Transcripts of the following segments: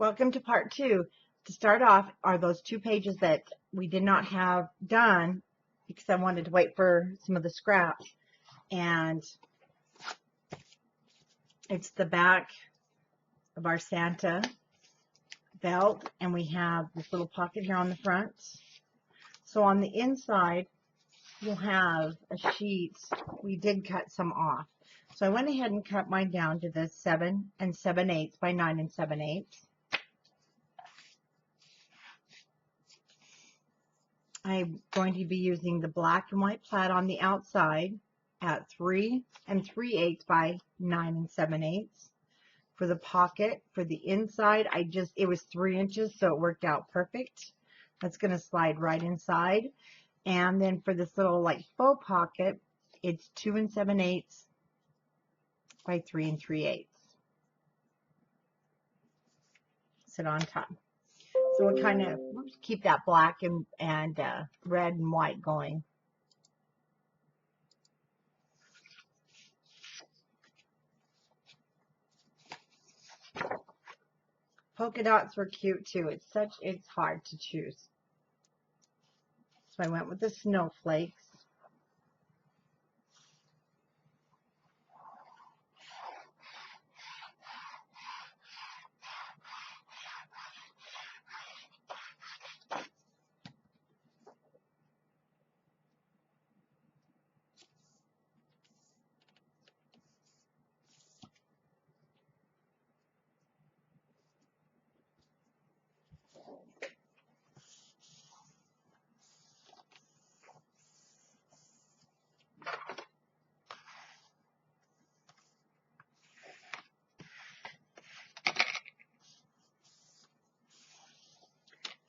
Welcome to part two. To start off are those 2 pages that we did not have done because I wanted to wait for some of the scraps. And it's the back of our Santa belt, and we have this little pocket here on the front. So on the inside, you'll have a sheet. We did cut some off. So I went ahead and cut mine down to the 7 7/8 by 9 7/8. I'm going to be using the black and white plaid on the outside at 3 3/8 by 9 7/8. For the pocket, for the inside, it was 3 inches, so it worked out perfect. That's going to slide right inside. And then for this little like faux pocket, it's 2 7/8 by 3 3/8. Sit on top. So we'll kind of keep that black and red and white going. Polka dots were cute too. It's hard to choose. So I went with the snowflakes.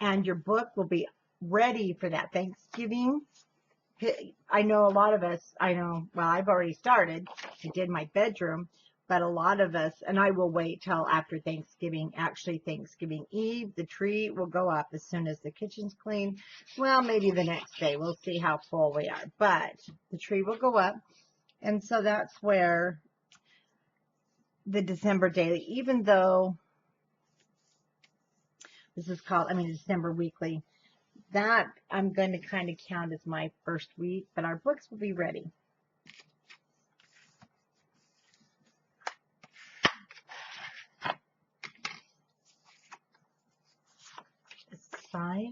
And your book will be ready for that Thanksgiving. I know a lot of us, well, I've already started. I did my bedroom, but a lot of us, and I will wait till after Thanksgiving, actually Thanksgiving Eve, the tree will go up as soon as the kitchen's clean. Well, maybe the next day. We'll see how full we are, but the tree will go up. And so that's where the December daily, even though this is called, December weekly, that I'm going to kind of count as my first week, but our books will be ready. This side.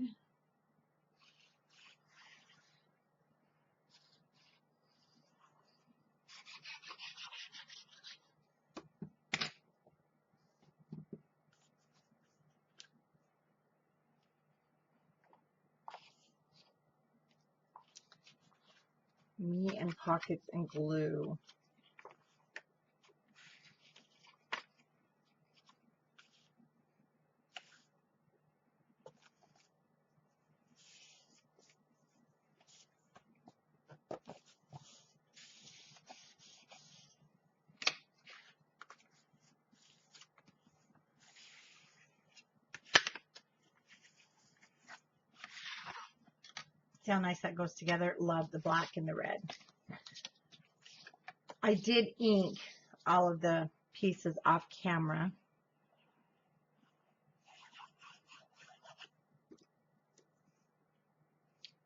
Me and pockets and glue. See how nice that goes together? Love the black and the red. I did ink all of the pieces off camera.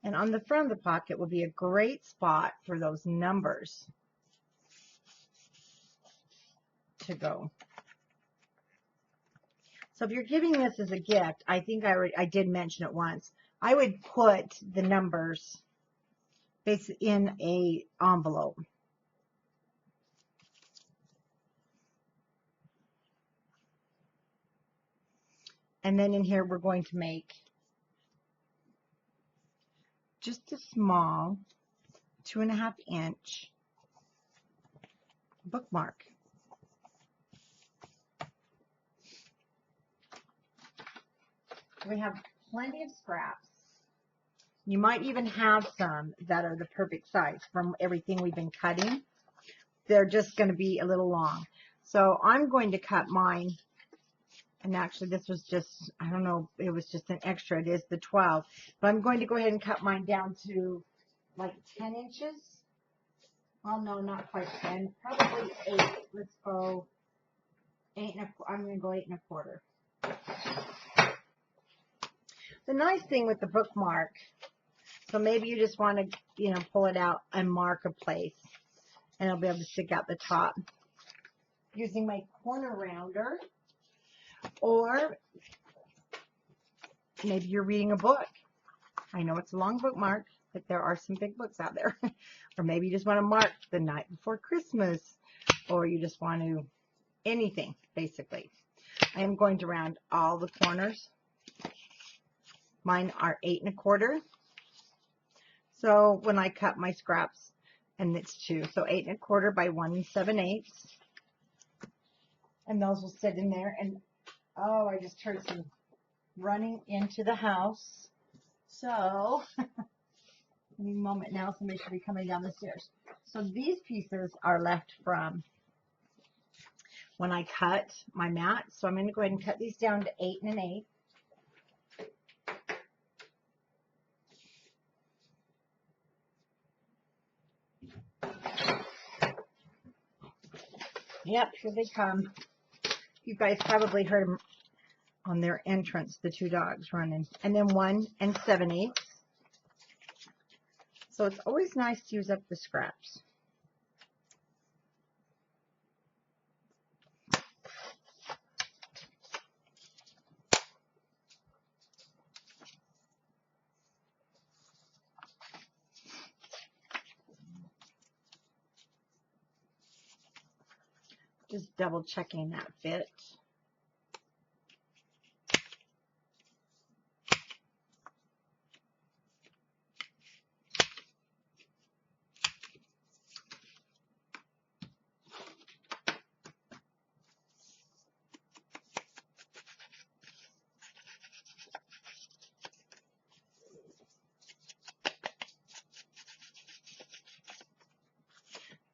And on the front of the pocket will be a great spot for those numbers to go. So if you're giving this as a gift, I think I did mention it once. I would put the numbers basically in a envelope. And then in here we're going to make just a small 2.5 inch bookmark. We have plenty of scraps. You might even have some that are the perfect size from everything we've been cutting. They're just going to be a little long. So I'm going to cut mine. And actually this was just, I don't know, it was just an extra. It is the 12. But I'm going to go ahead and cut mine down to like 10 inches. Well, no, not quite 10. Probably 8. Let's go 8 1/4. I'm going to go 8 1/4. The nice thing with the bookmark, so maybe you just want to, pull it out and mark a place, and it'll be able to stick out the top. Using my corner rounder, or maybe you're reading a book. I know it's a long bookmark, but there are some big books out there. Or maybe you just want to mark the night before Christmas, or you just want to, anything, basically. I am going to round all the corners. Mine are 8 1/4. So when I cut my scraps, and it's 2, so 8 1/4 by 1 7/8. And those will sit in there. And oh, I just heard some running into the house. So any moment now, somebody should be coming down the stairs. So these pieces are left from when I cut my mat. So I'm going to go ahead and cut these down to 8 1/8. Yep, here they come. You guys probably heard them on their entrance, the 2 dogs running. And then 1 7/8. So it's always nice to use up the scraps. Just double checking that fit.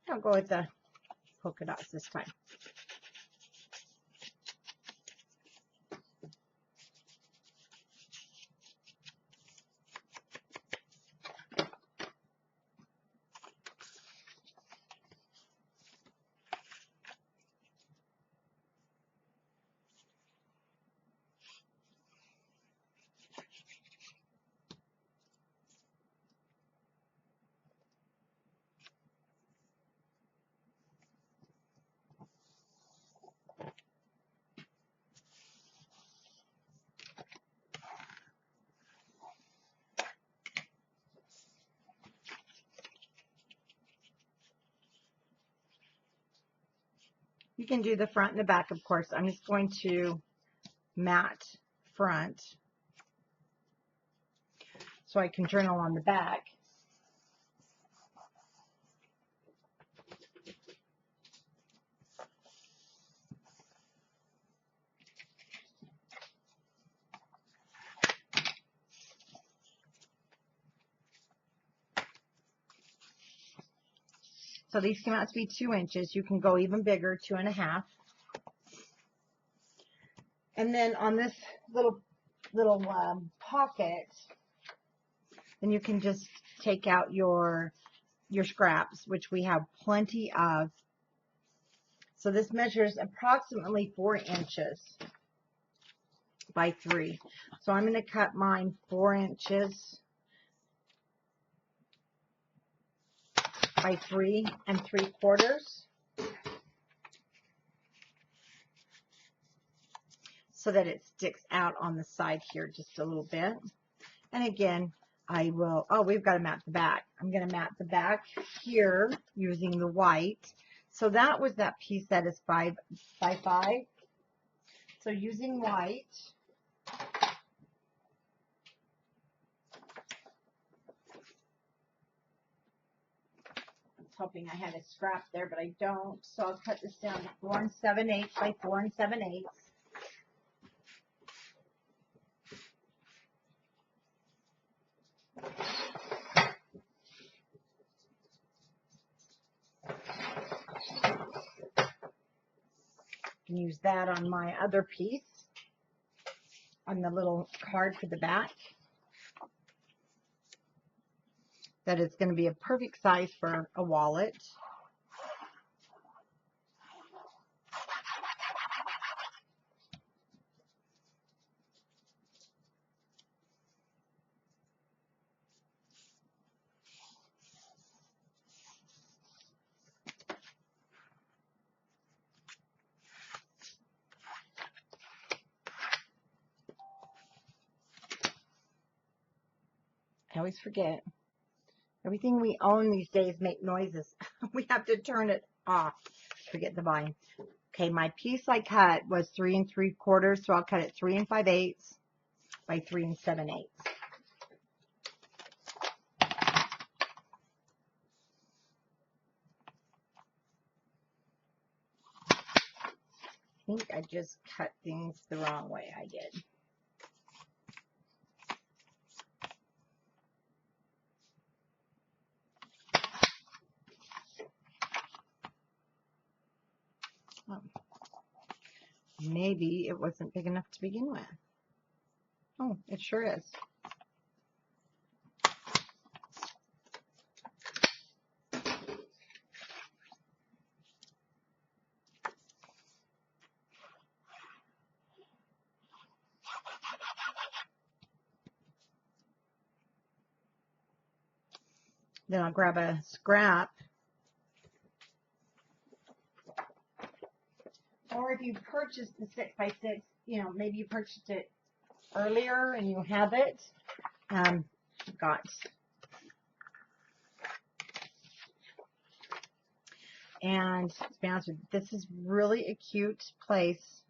I'll go with the polka dots this time. You can do the front and the back, of course. I'm just going to mat front so I can journal on the back. So these came out to be 2 inches. You can go even bigger, 2 1/2. And then on this little pocket, then you can just take out your scraps, which we have plenty of. So this measures approximately 4 inches by 3. So I'm going to cut mine 4 inches by 3 3/4. So that it sticks out on the side here just a little bit. And again, I will, oh, we've got to mat the back. I'm going to mat the back here using the white. So that was that piece that is 5 by 5. So using white, I was hoping I had a scrap there, but I don't. So I'll cut this down to 4 7/8 by 4 7/8. Can use that on my other piece, on the little card for the back. That is going to be a perfect size for a wallet. I always forget. Everything we own these days make noises. We have to turn it off. Forget the vine. Okay, my piece I cut was 3 3/4, so I'll cut it 3 5/8 by 3 7/8. I think I just cut things the wrong way. I did. Oh, maybe it wasn't big enough to begin with. Oh, it sure is. Then I'll grab a scrap. Or if you purchased the 6x6, you know, maybe you purchased it earlier and you have it. Got. And to be honest with you, this is really a cute place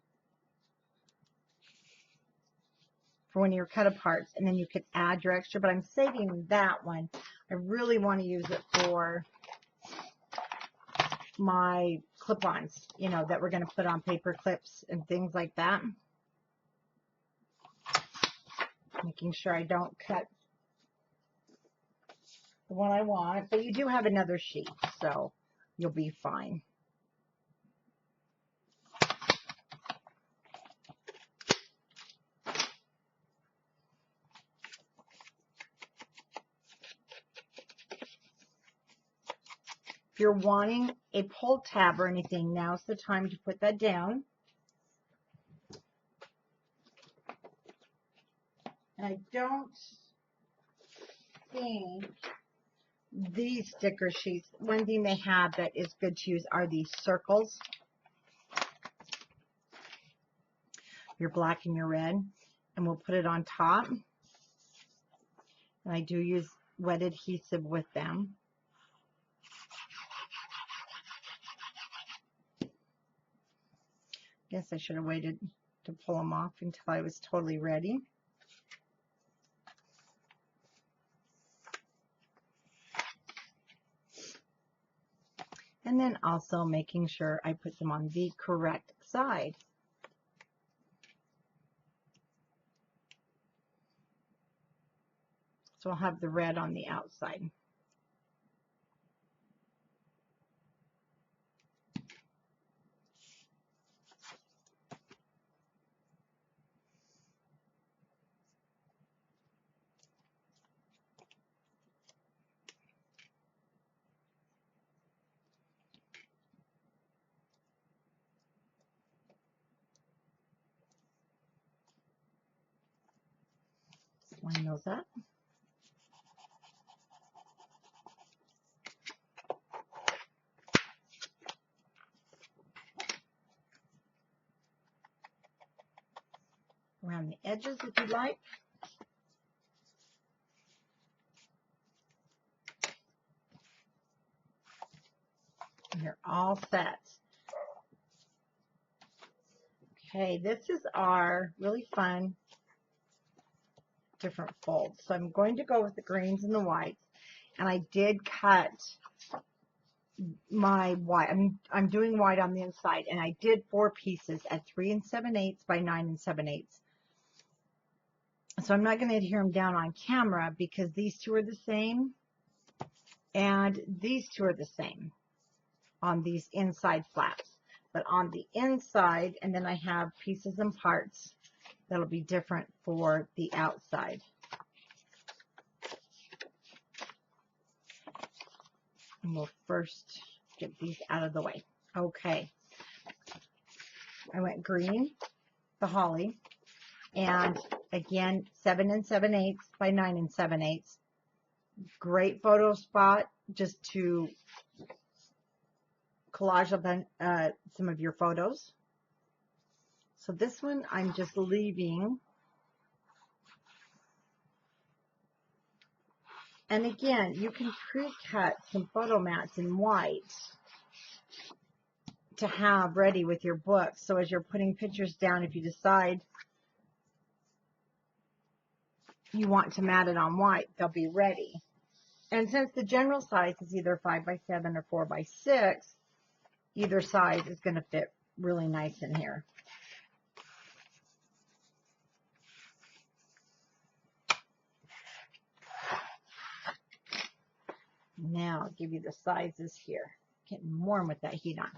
for when you're cut aparts, and then you could add your extra, but I'm saving that one. I really want to use it for my clip-ons, you know, that we're going to put on paper clips and things like that. Making sure I don't cut the one I want, but you do have another sheet, so you'll be fine. If you're wanting a pull tab or anything, now's the time to put that down. And I don't think these sticker sheets, one thing they have that is good to use are these circles. Your black and your red. And we'll put it on top. And I do use wet adhesive with them. Guess I should have waited to pull them off until I was totally ready. And then also making sure I put them on the correct side. So I'll have the red on the outside. Line those up. Around the edges if you like. And you're all set. Okay, this is our really fun different folds. So I'm going to go with the greens and the whites. And I did cut my white. I'm doing white on the inside, and I did 4 pieces at 3 7/8 by 9 7/8. So I'm not going to adhere them down on camera because these two are the same, and these two are the same on these inside flaps. But on the inside, and then I have pieces and parts that'll be different for the outside. And we'll first get these out of the way. Okay. I went green, the holly, and again, 7 7/8 by 9 7/8. Great photo spot just to collage up some of your photos. So this one, I'm just leaving And again, you can pre-cut some photo mats in white to have ready with your book. So as you're putting pictures down, if you decide you want to mat it on white, they'll be ready. And since the general size is either 5 by 7 or 4 by 6, either size is going to fit really nice in here. Now I'll give you the sizes here. Getting warm with that heat on.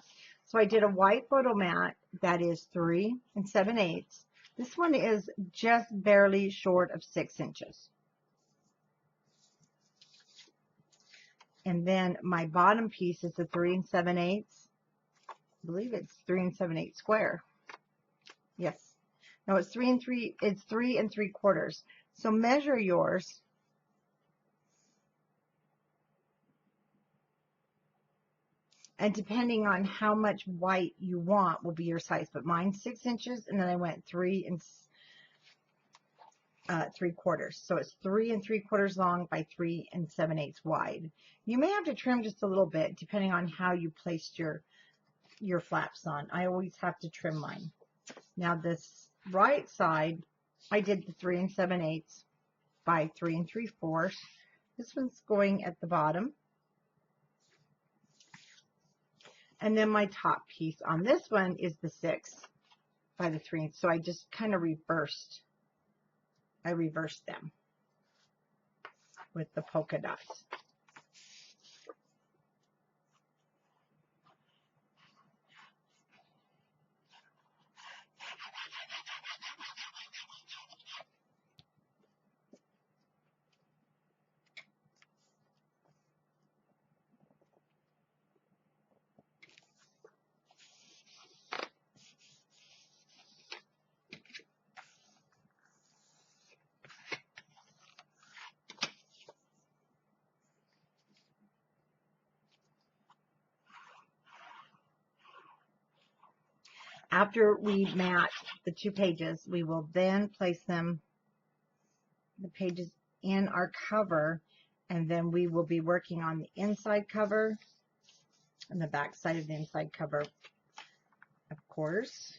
So I did a white photo mat that is 3 7/8. This one is just barely short of 6 inches. And then my bottom piece is a 3 7/8. I believe it's 3 7/8 square. Yes. No, it's 3 3/4. So measure yours. And depending on how much white you want will be your size. But mine's 6 inches, and then I went 3 3/4. So it's 3 3/4 long by 3 7/8 wide. You may have to trim just a little bit depending on how you placed your flaps on. I always have to trim mine. Now this right side, I did the 3 7/8 by 3 3/4. This one's going at the bottom. And then my top piece on this one is the 6 by the 3. So I just kind of reversed. I reversed them with the polka dots. After we mat the 2 pages, we will then place the pages in our cover, and then we will be working on the inside cover and the back side of the inside cover, of course.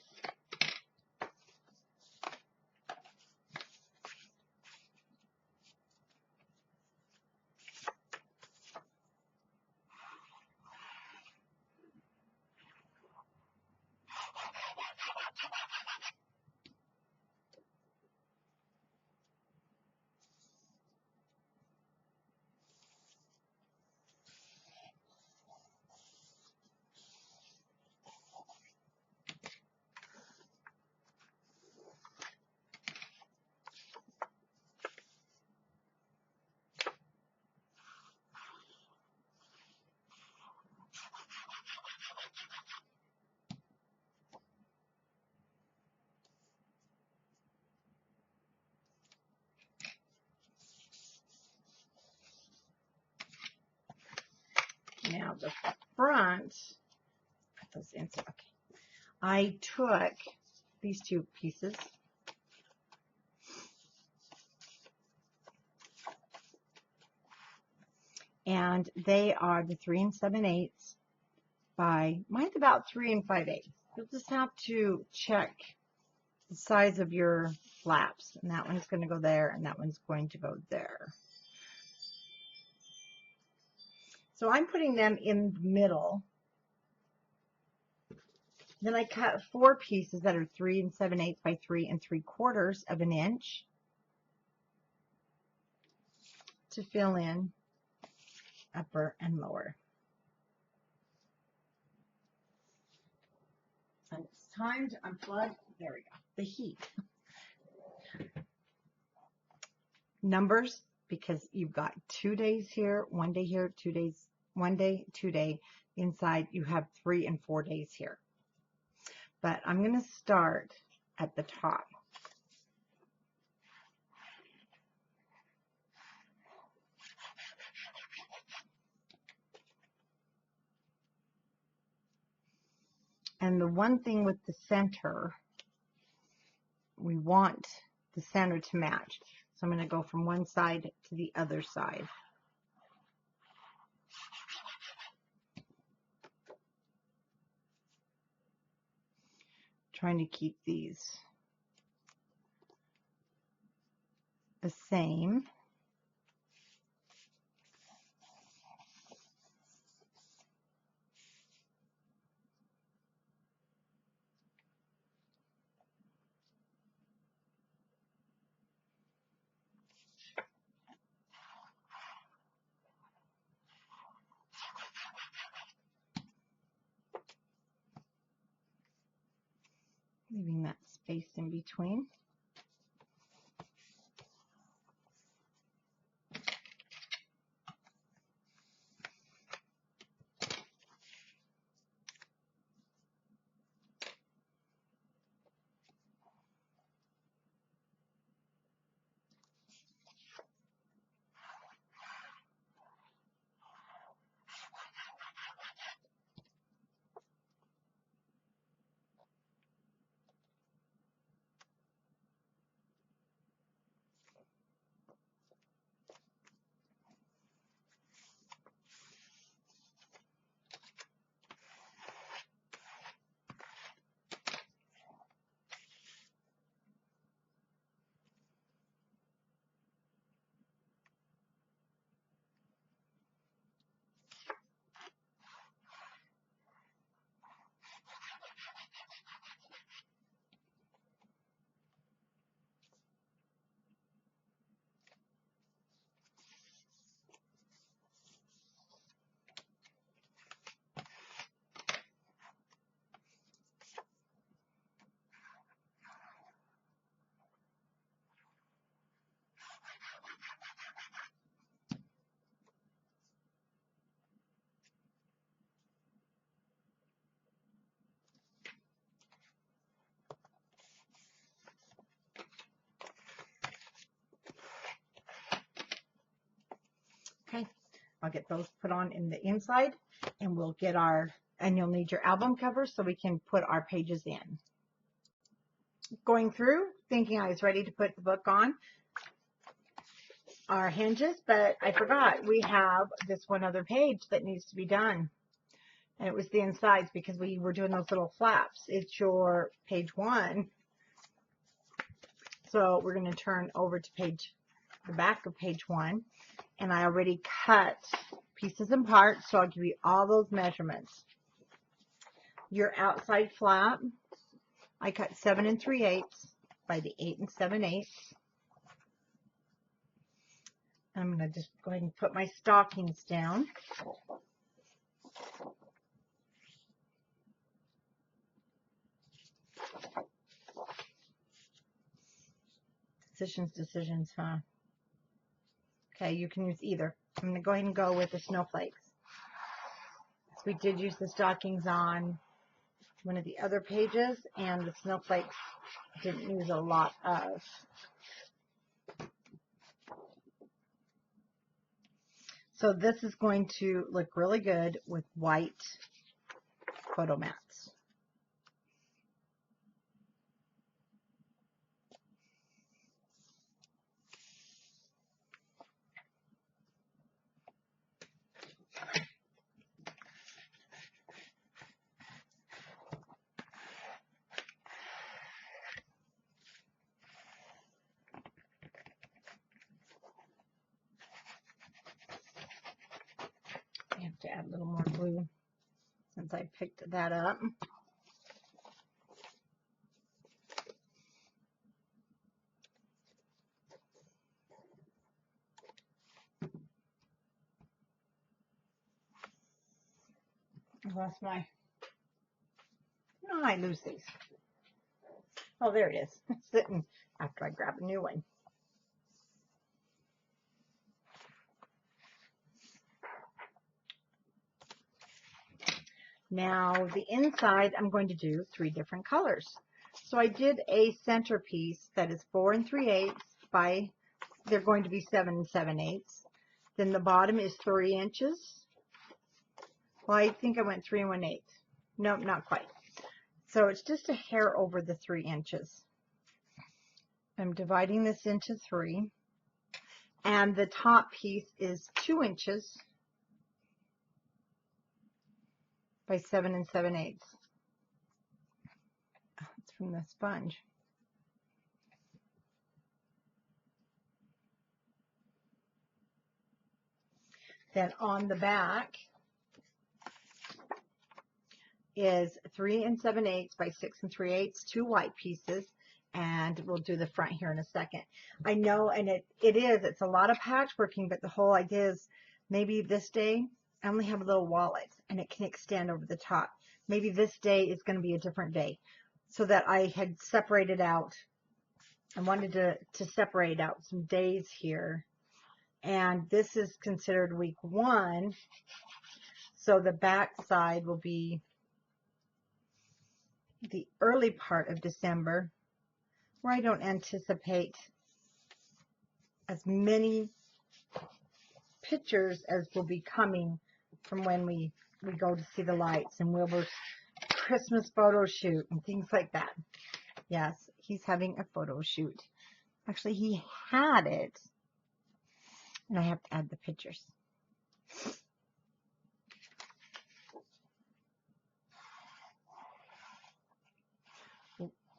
Now the front, put those in. Okay. I took these 2 pieces and they are the 3 7/8 by, mine's about 3 5/8. You'll just have to check the size of your flaps, and that one's going to go there, and that one's going to go there. So I'm putting them in the middle. Then I cut 4 pieces that are 3 7/8 by 3 3/4 of an inch to fill in upper and lower. And it's time to unplug, there we go, the heat. Numbers, because you've got 2 days here, 1 day here, 2 days, 1 day, 2 day. Inside you have 3 and 4 days here. But I'm going to start at the top. And the one thing with the center, we want the center to match. So I'm going to go from one side to the other side. trying to keep these the same. Leaving that space in between. Okay, I'll get those put on in the inside, and we'll get and you'll need your album cover so we can put our pages in. Going through, thinking I was ready to put the book on our hinges, but I forgot we have this one other page that needs to be done. And it was the insides because we were doing those little flaps. It's your page 1. So we're going to turn over to the back of page 1. And I already cut pieces and parts, so I'll give you all those measurements. Your outside flap, I cut 7 3/8 by the 8 7/8. I'm going to just go ahead and put my stockings down. Decisions, huh? Okay, you can use either. I'm going to go ahead and go with the snowflakes. So we did use the stockings on one of the other pages, and the snowflakes didn't use a lot of. So this is going to look really good with white photo mats. I have to add a little more glue since I picked that up. I lost my, no, I lose these. Oh, there it is. It's sitting after I grab a new one. Now the inside, I'm going to do 3 different colors. So I did a centerpiece that is 4 3/8 by, they're going to be 7 7/8. Then the bottom is 3 inches. Well, I think I went 3 1/8. Nope, not quite. So it's just a hair over the 3 inches. I'm dividing this into 3. And the top piece is 2 inches by 7 7/8. It's from the sponge. Then on the back is 3 7/8 by 6 3/8, 2 white pieces, and we'll do the front here in a second. I know, and it's a lot of patchworking, but the whole idea is maybe this day I only have a little wallet and it can extend over the top. Maybe this day is going to be a different day, so that I had separated out. I wanted to separate out some days here, and this is considered week 1, so the back side will be the early part of December, where I don't anticipate as many pictures as will be coming from when we go to see the lights and Wilbur's Christmas photo shoot and things like that. Yes, he's having a photo shoot. Actually, he had it, and I have to add the pictures.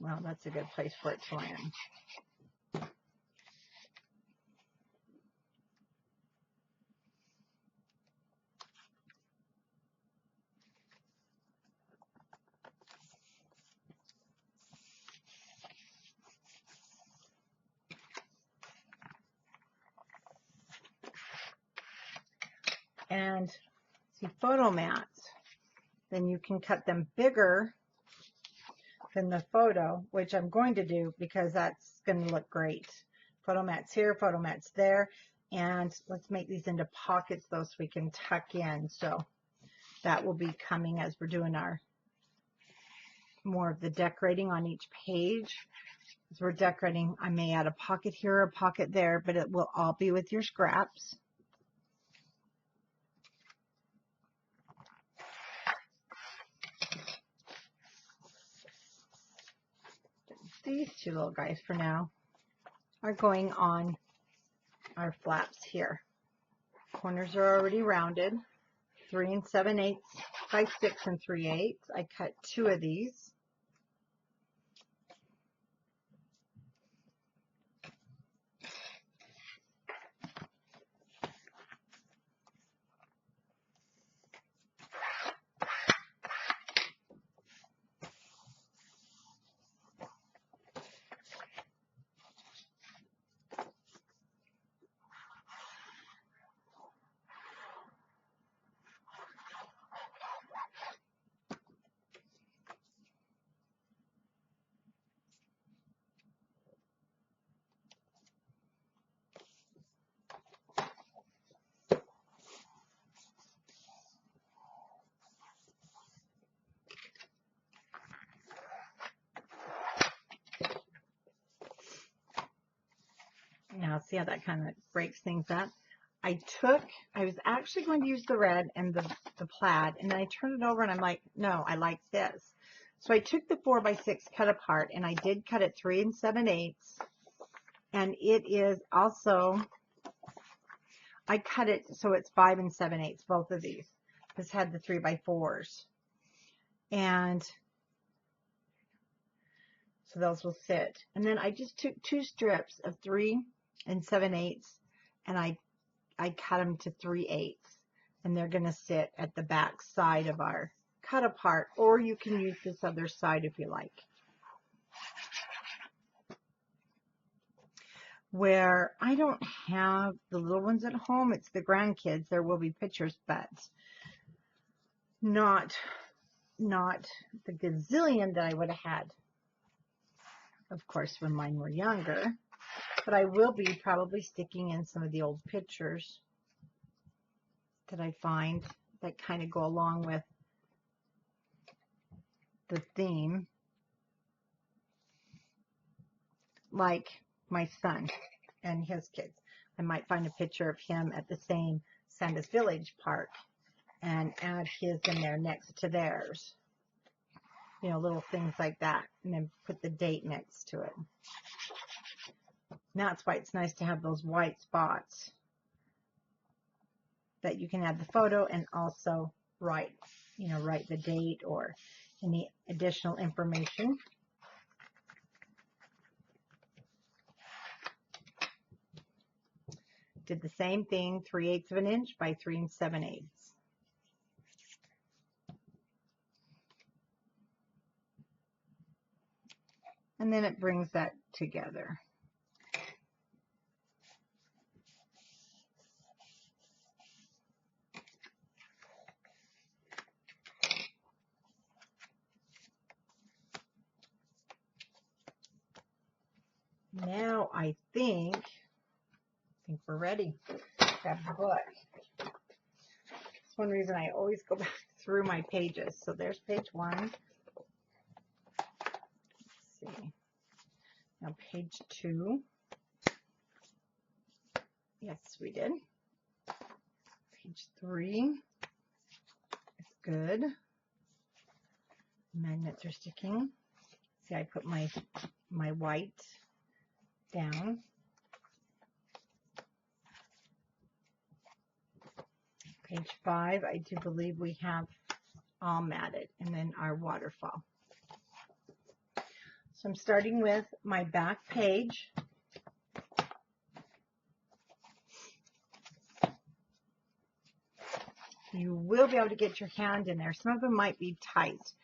Well, that's a good place for it to land. And see, photo mats, then you can cut them bigger than the photo, which I'm going to do because that's going to look great. Photo mats here, photo mats there, and let's make these into pockets though so we can tuck in. So that will be coming as we're doing our more of the decorating on each page. As we're decorating, I may add a pocket here, a pocket there, but it will all be with your scraps. These two little guys for now are going on our flaps here. Corners are already rounded. 3 7/8 by 6 3/8. I cut 2 of these. Now see how that kind of breaks things up. I was actually going to use the red and the plaid, and then I turned it over and I'm like, no, I like this. So I took the 4 by 6 cut apart, and I did cut it 3 7/8, and it is also, I cut it so it's 5 7/8, both of these. This had the 3 by 4s, and so those will sit. And then I just took 2 strips of 3 7/8, and I cut them to 3/8, and they're going to sit at the back side of our cut apart, or you can use this other side if you like. Where I don't have the little ones at home, it's the grandkids. There will be pictures, but not the gazillion that I would have had, of course, when mine were younger. But I will be probably sticking in some of the old pictures that I find that kind of go along with the theme. Like my son and his kids. I might find a picture of him at the same Santa's Village park and add his in there next to theirs. You know, little things like that. And then put the date next to it. And that's why it's nice to have those white spots that you can add the photo and also write the date or any additional information. Did the same thing, 3/8 of an inch by 3 7/8. And then it brings that together. Now I think we're ready. Grab the book. That's one reason I always go back through my pages. So there's page 1. Let's see. Now page 2. Yes, we did. Page 3 is good. Magnets are sticking. See, I put my white down. Page 5, I do believe we have all matted, and then our waterfall. So I'm starting with my back page. You will be able to get your hand in there. Some of them might be tight.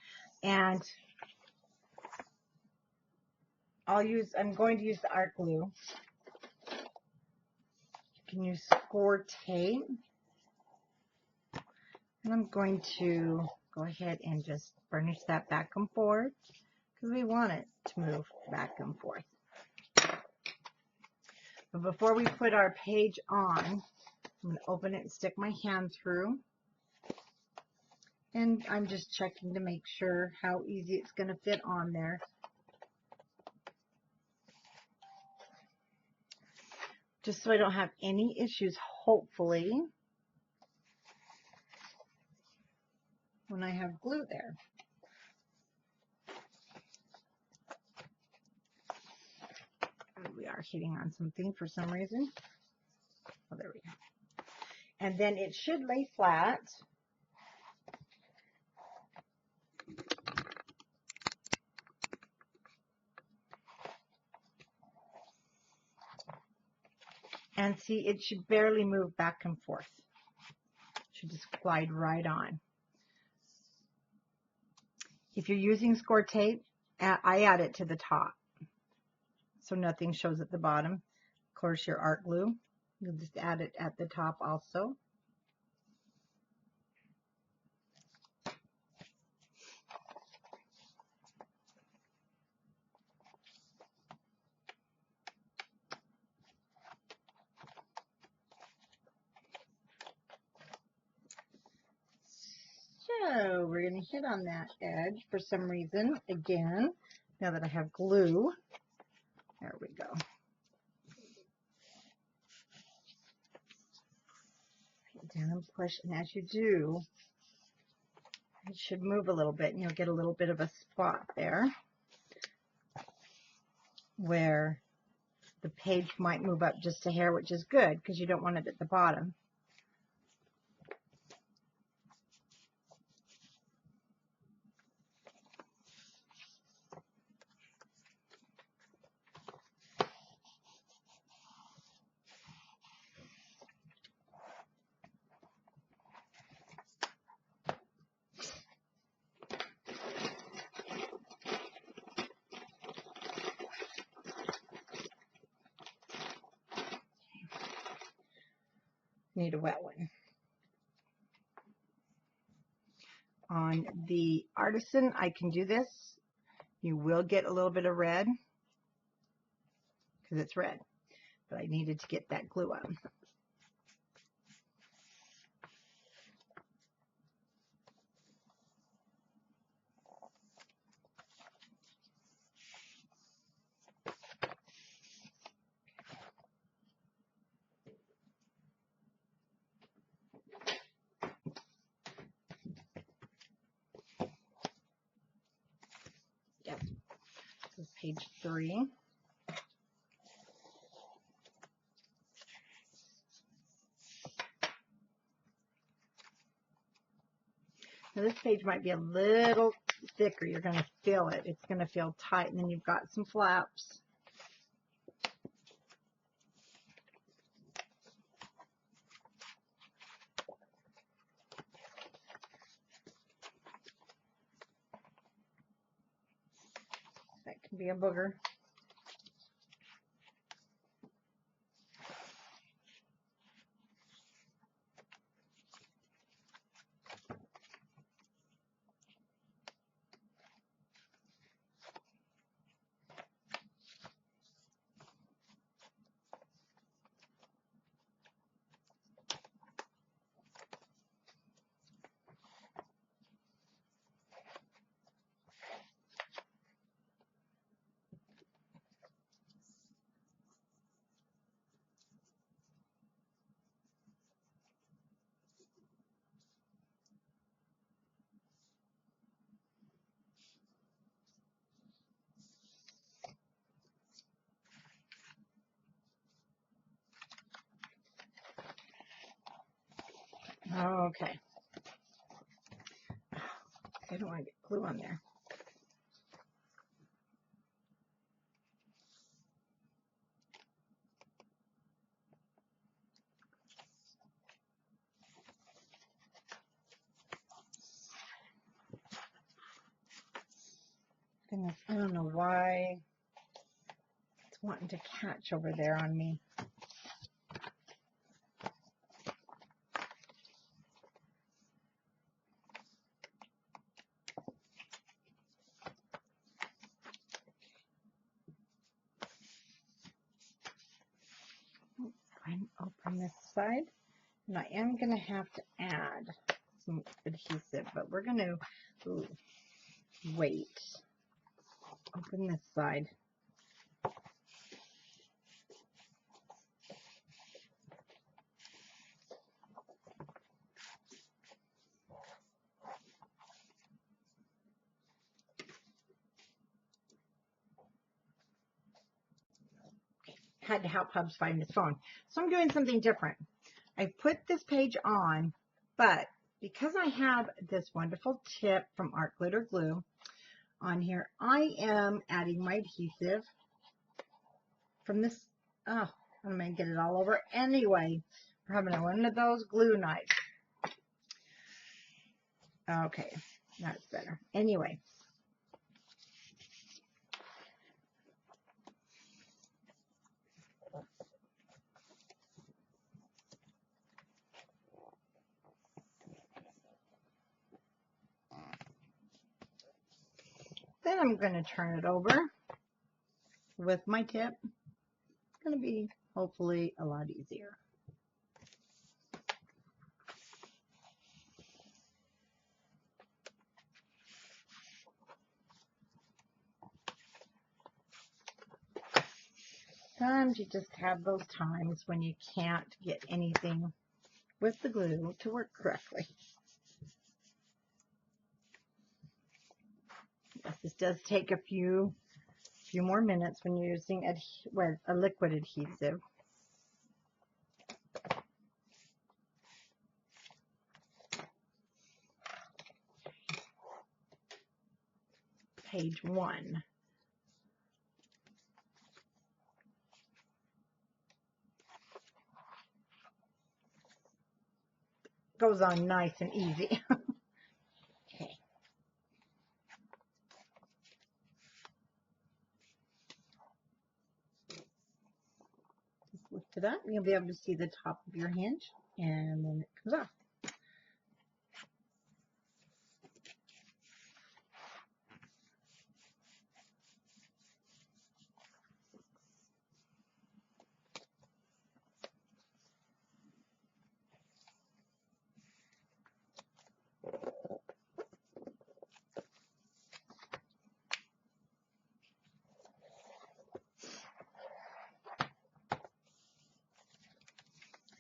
And I'm going to use the art glue. You can use score tape. And I'm going to go ahead and just burnish that back and forth because we want it to move back and forth. But before we put our page on, I'm going to open it and stick my hand through. And I'm just checking to make sure how easy it's going to fit on there. Just so I don't have any issues, hopefully, when I have glue there. We are hitting on something for some reason. Oh, there we go. And then it should lay flat. And see, it should barely move back and forth. It should just glide right on. If you're using score tape, I add it to the top, so nothing shows at the bottom. Of course, your art glue, you'll just add it at the top also. So we're going to hit on that edge for some reason again, now that I have glue. There we go. Hit down and push, and as you do, it should move a little bit, and you'll get a little bit of a spot there where the page might move up just a hair, which is good because you don't want it at the bottom. Need a wet one. On the Artisan, I can do this. You will get a little bit of red because it's red, but I needed to get that glue on. Yep, this is page 3. Now this page might be a little thicker. You're going to feel it. It's going to feel tight, and then you've got some flaps. be a booger. Okay. I don't want to get glue on there. Goodness, I don't know why it's wanting to catch over there on me. I'm open this side, and I am going to have to add some adhesive, but we're going to wait. Open this side. Had to help Hubs find his phone. So I'm doing something different. I put this page on, but because I have this wonderful tip from Art Glitter Glue on here, I am adding my adhesive from this. Oh, I'm going to get it all over anyway. We're having one of those glue knives. Okay, that's better. Anyway. Then I'm going to turn it over with my tip. It's going to be hopefully a lot easier. Sometimes you just have those times when you can't get anything with the glue to work correctly. Yes, this does take a few more minutes when you're using a liquid adhesive. Page 1. Goes on nice and easy. Okay. Just lift it up. You'll be able to see the top of your hinge, and then it comes off.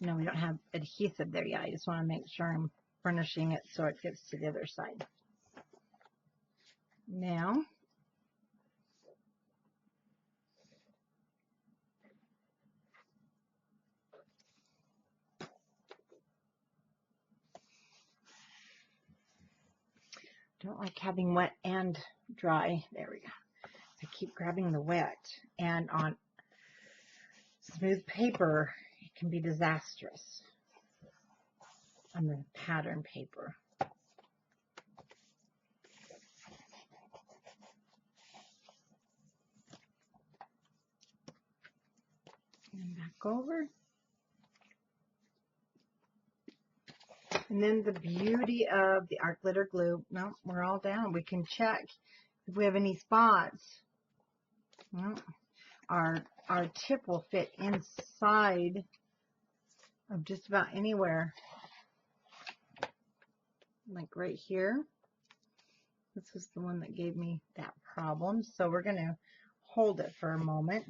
No, we don't have adhesive there yet. I just want to make sure I'm burnishing it so it gets to the other side. Now, don't like having wet and dry. There we go. I keep grabbing the wet, and on smooth paper, it can be disastrous on the pattern paper. And back over. And then the beauty of the art glitter glue. No, we're all down. We can check if we have any spots. No, our tip will fit inside of just about anywhere. Like right here. This was the one that gave me that problem. So we're going to hold it for a moment.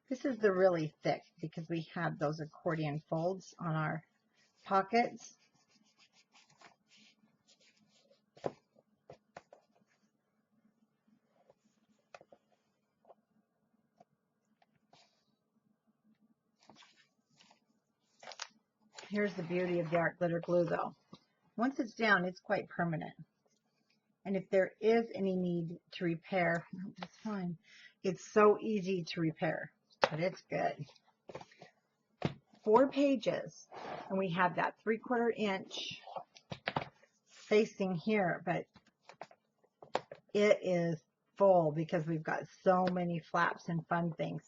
This is the really thick because we have those accordion folds on our pockets. Here's the beauty of the art glitter glue though. Once it's down, it's quite permanent. And if there is any need to repair, that's fine. It's so easy to repair, but it's good. 4 pages, and we have that 3/4 inch facing here, but it is full because we've got so many flaps and fun things.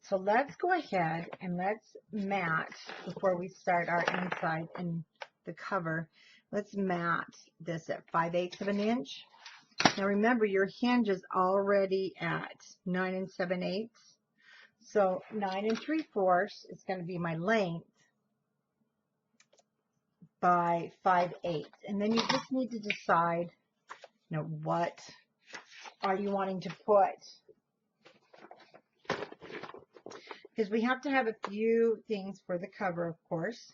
So let's go ahead and let's mat before we start our inside and the cover. Let's mat this at 5/8 of an inch. Now remember, your hinge is already at 9 7/8. So 9 3/4 is going to be my length by 5/8. And then you just need to decide, you know, what are you wanting to put? Because we have to have a few things for the cover, of course.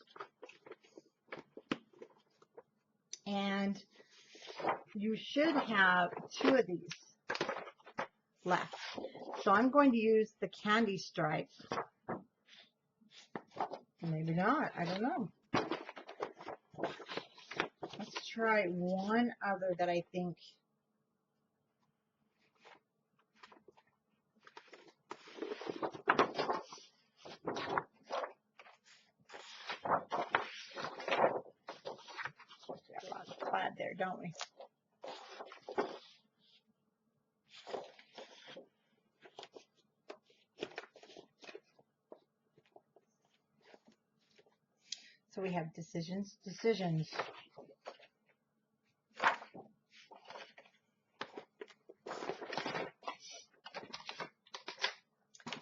And you should have 2 of these left. So I'm going to use the candy stripe. Maybe not. I don't know. Let's try one other that I think. Got a lot of plaid there, don't we? So we have decisions.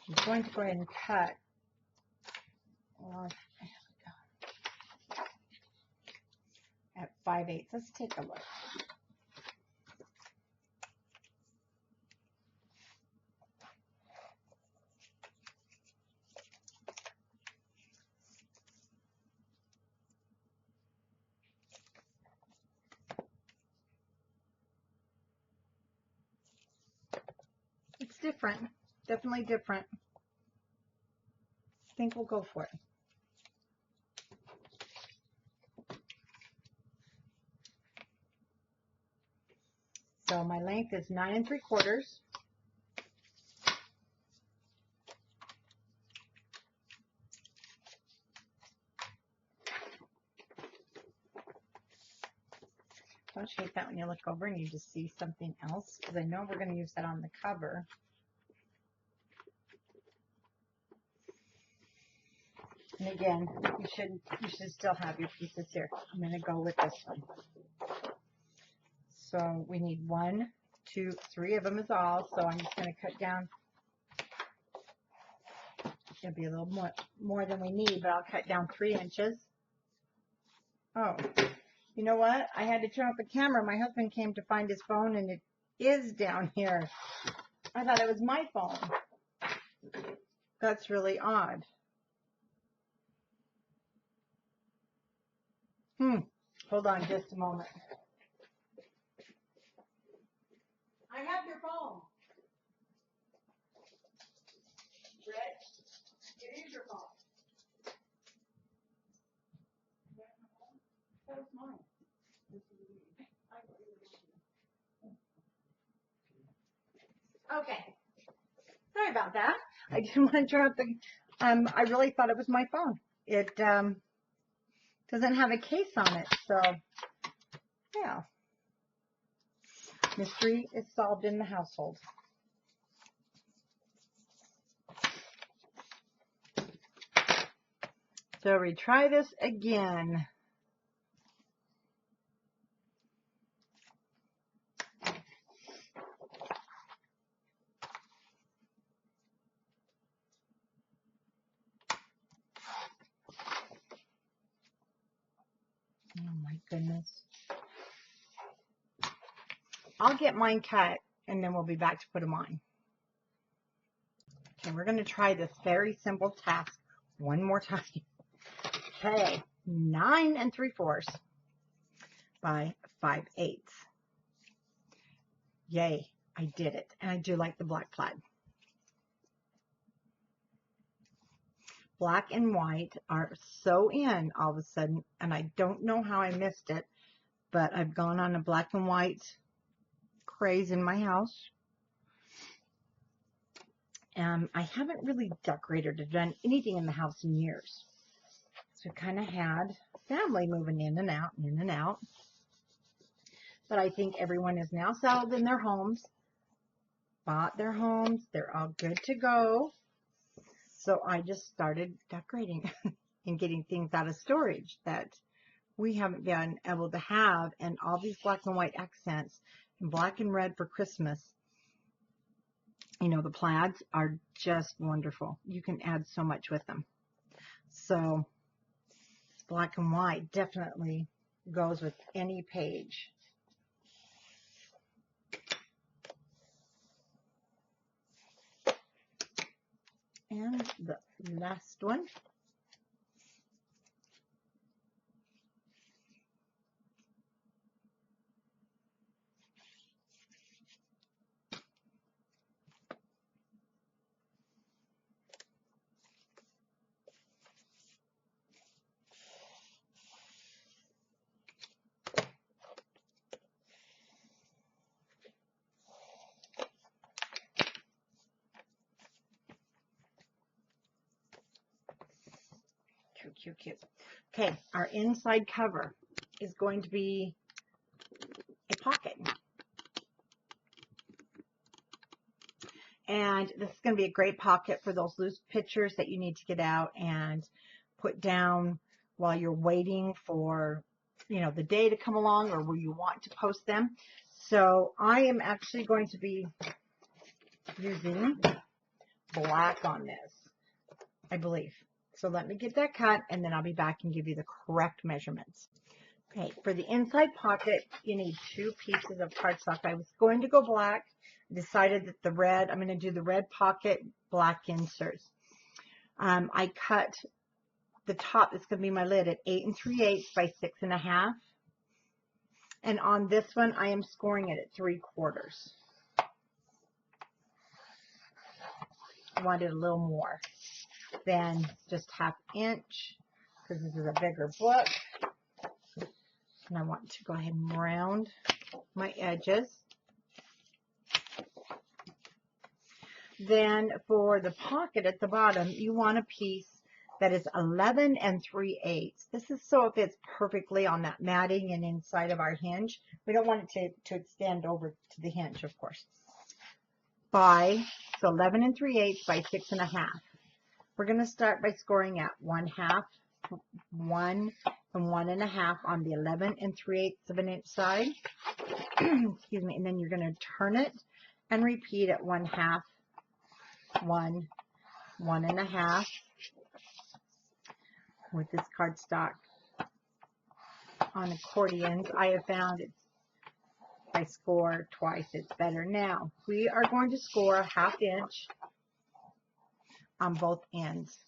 I'm going to go ahead and cut. At 5/8. Let's take a look. It's different. Definitely different. I think we'll go for it. So my length is 9 3/4. Don't you hate that when you look over and you just see something else? Because I know we're going to use that on the cover. And again, you should still have your pieces here. I'm going to go with this one. So we need 1, 2, 3 of them is all. So I'm just going to cut down. It'll be a little more than we need, but I'll cut down 3 inches. Oh, you know what? I had to turn off the camera. My husband came to find his phone, and it is down here. I thought it was my phone. That's really odd. Hold on just a moment. I have your phone. Rich, it is your phone. That was mine. Okay. Sorry about that. I didn't want to turn off the, I really thought it was my phone. It doesn't have a case on it, so yeah. Mystery is solved in the household. So retry this again. Oh my goodness. I'll get mine cut and then we'll be back to put them on. Okay, we're going to try this very simple task one more time. Okay, 9 3/4 by 5/8. Yay, I did it. And I do like the black plaid. Black and white are so in all of a sudden, and I don't know how I missed it, but I've gone on a black and white craze in my house. I haven't really decorated or done anything in the house in years. So we kind of had family moving in and out and in and out. But I think everyone is now settled in their homes, bought their homes. They're all good to go. So I just started decorating and getting things out of storage that we haven't been able to have. And all these black and white accents and black and red for Christmas. You know, the plaids are just wonderful. You can add so much with them. So black and white definitely goes with any page. And the last one. Cute, cute. Okay, our inside cover is going to be a pocket. And this is going to be a great pocket for those loose pictures that you need to get out and put down while you're waiting for, you know, the day to come along or where you want to post them. So I am actually going to be using black on this, I believe. So let me get that cut and then I'll be back and give you the correct measurements. Okay, for the inside pocket, you need 2 pieces of cardstock. I was going to go black. I decided that the red, I'm going to do the red pocket, black inserts. I cut the top, it's going to be my lid, at 8 3/8 by 6 1/2. And on this one, I am scoring it at 3/4. I wanted a little more than just 1/2 inch because this is a bigger book. And I want to go ahead and round my edges. Then for the pocket at the bottom, you want a piece that is 11 3/8. This is so it fits perfectly on that matting and inside of our hinge. We don't want it to extend over to the hinge, of course. So 11 3/8 by 6 1/2. We're going to start by scoring at 1/2, 1 and 1 1/2 on the 11 3/8 of an inch side. Excuse me. And then you're going to turn it and repeat at 1/2, 1, 1 1/2 with this cardstock. On accordions, I have found if I score twice, it's better. Now, we are going to score 1/2 inch on both ends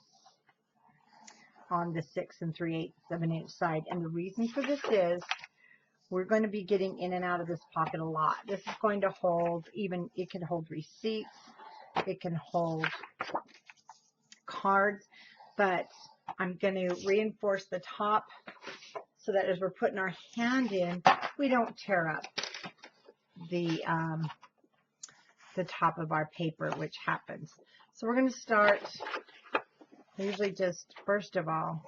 on the 6 3/8 of an inch side. And the reason for this is we're going to be getting in and out of this pocket a lot. This is going to hold, even it can hold receipts, it can hold cards, but I'm going to reinforce the top so that as we're putting our hand in, we don't tear up the top of our paper, which happens. So we're going to start, usually just first of all,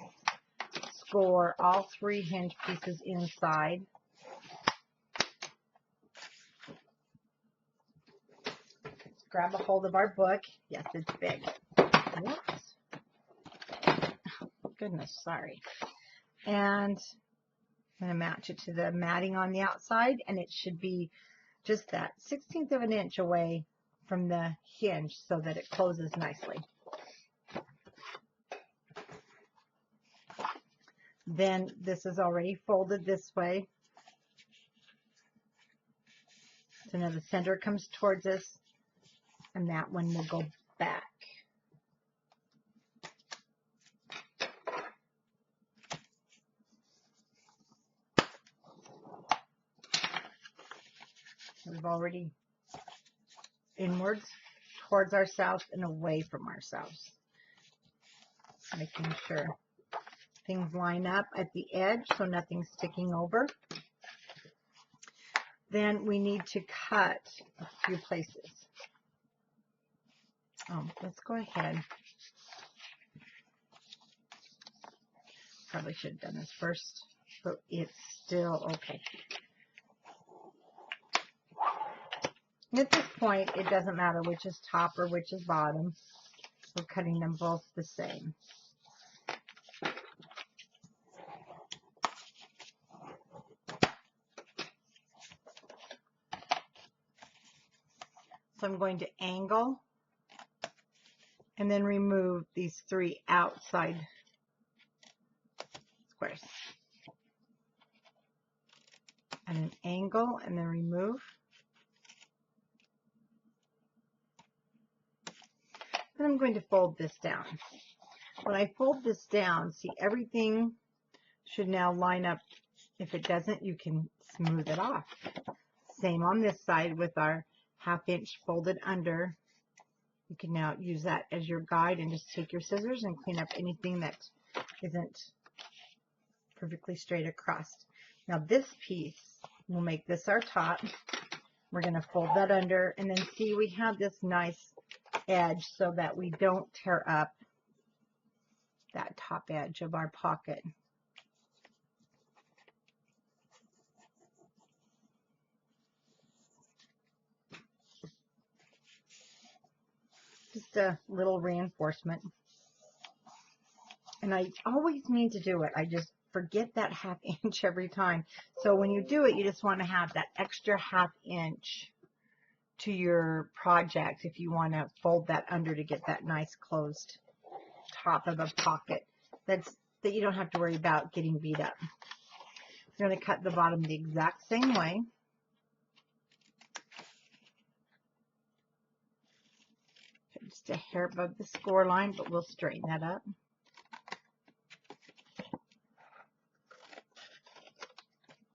score all 3 hinge pieces inside. Grab a hold of our book. Yes, it's big. Whoops. goodness, sorry. And I'm going to match it to the matting on the outside, and it should be just that 1/16 of an inch away from the hinge so that it closes nicely. Then this is already folded this way. So now the center comes towards us, and that one will go back. We've already inwards towards ourselves and away from ourselves, making sure things line up at the edge so nothing's sticking over. Then we need to cut a few places. Let's go ahead. Probably should have done this first, but it's still okay. And at this point, it doesn't matter which is top or which is bottom. We're cutting them both the same. So I'm going to angle and then remove these 3 outside squares. And an angle and then remove. Then I'm going to fold this down. When I fold this down, see, everything should now line up. If it doesn't, you can smooth it off. Same on this side with our 1/2 inch folded under. You can now use that as your guide and just take your scissors and clean up anything that isn't perfectly straight across. Now this piece, we'll make this our top. We're going to fold that under, and then see, we have this nice edge so that we don't tear up that top edge of our pocket. Just a little reinforcement. And I always mean to do it. I just forget that 1/2 inch every time. So when you do it, you just want to have that extra 1/2 inch to your project if you want to fold that under to get that nice closed top of a pocket that you don't have to worry about getting beat up. I'm going to cut the bottom the exact same way. Just a hair above the score line, but we'll straighten that up.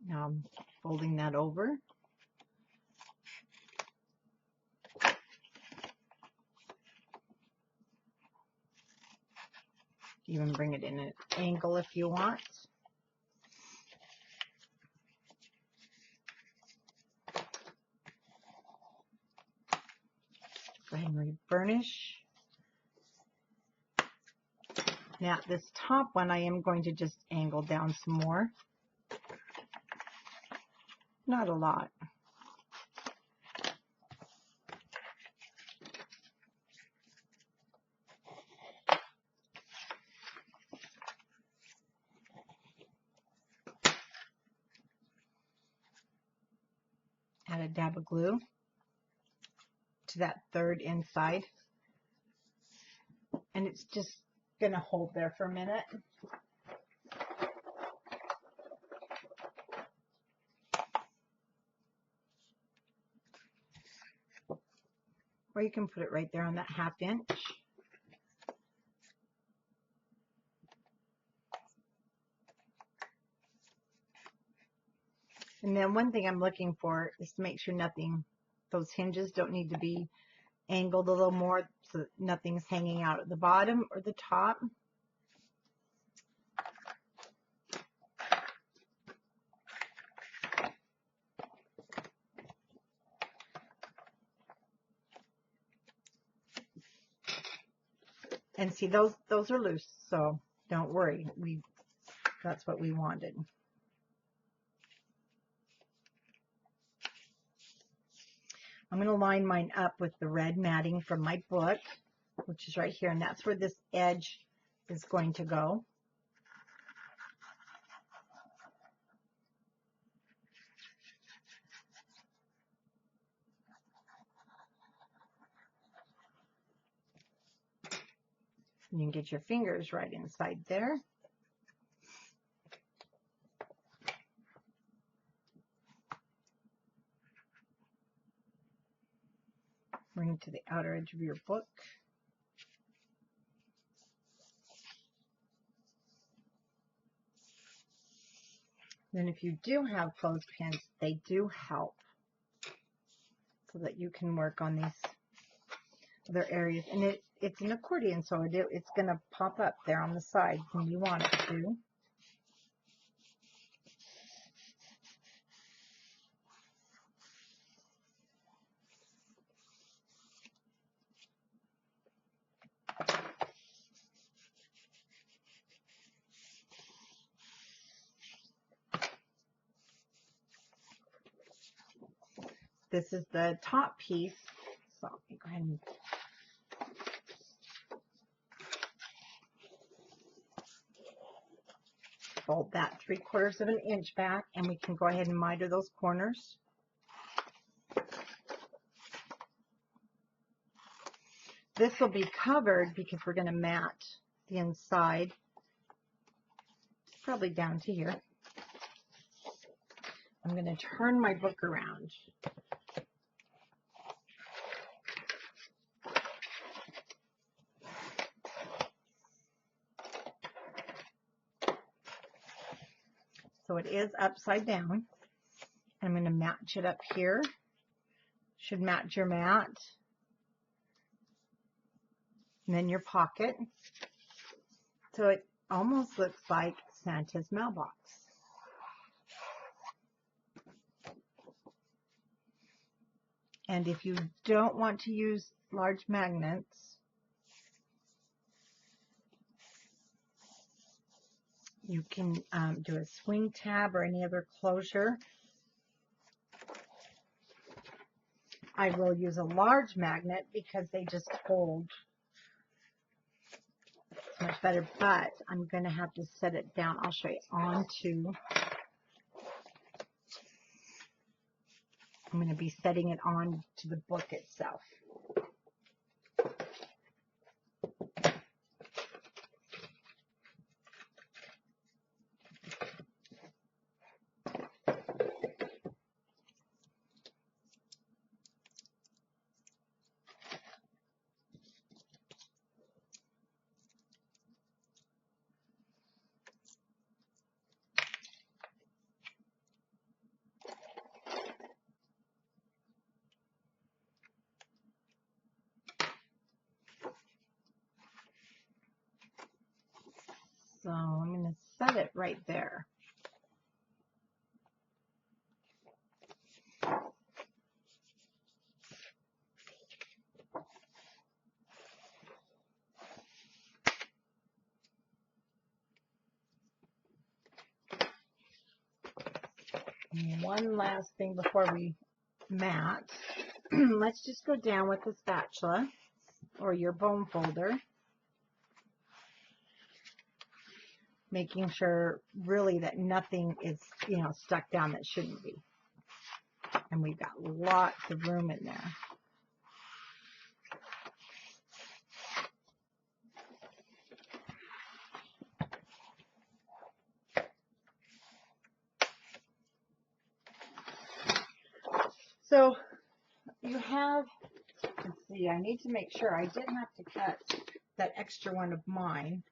Now I'm folding that over. Even bring it in an angle if you want. Go ahead and reburnish. Now this top one I am going to just angle down some more. Not a lot. Add a dab of glue to that 3rd inside. And it's just going to hold there for a minute. Or you can put it right there on that 1/2 inch. And then one thing I'm looking for is to make sure those hinges don't need to be angled a little more so that nothing's hanging out at the bottom or the top. And see, those are loose, so don't worry. That's what we wanted. I'm going to line mine up with the red matting from my book, which is right here, and that's where this edge is going to go. You can get your fingers right inside there. Bring it to the outer edge of your book. Then if you do have clothespins, they do help so that you can work on these other areas. And it's an accordion, so it's going to pop up there on the side when you want it to. This is the top piece, so let me go ahead and fold that 3/4 of an inch back, and we can go ahead and miter those corners. This will be covered because we're going to mat the inside, probably down to here. I'm going to turn my book around. So it is upside down. I'm going to match it up here. Should match your mat. And then your pocket. So it almost looks like Santa's mailbox. And if you don't want to use large magnets, you can do a swing tab or any other closure. I will use a large magnet because they just hold much better, but I'm going to have to set it down. I'll show you onto. I'm going to be setting it on to the book itself. So I'm going to set it right there. And one last thing before we mat. Let's just go down with the spatula or your bone folder, making sure really that nothing is, stuck down that shouldn't be. And we've got lots of room in there. So you have, let's see, I need to make sure I didn't have to cut that extra one of mine.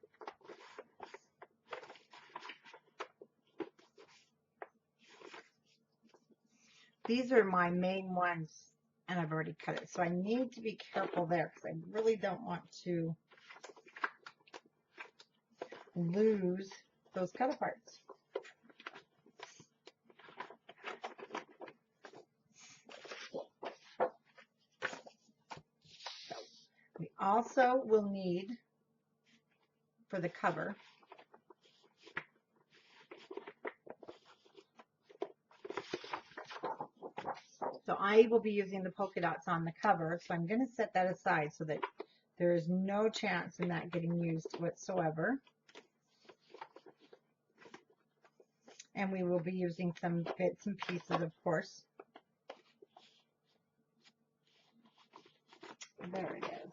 These are my main ones, and I've already cut it. So I need to be careful there because I really don't want to lose those cut aparts. We also will need, for the cover, so I will be using the polka dots on the cover, so I'm going to set that aside so that there is no chance in that getting used whatsoever. And we will be using some bits and pieces, of course. There it is.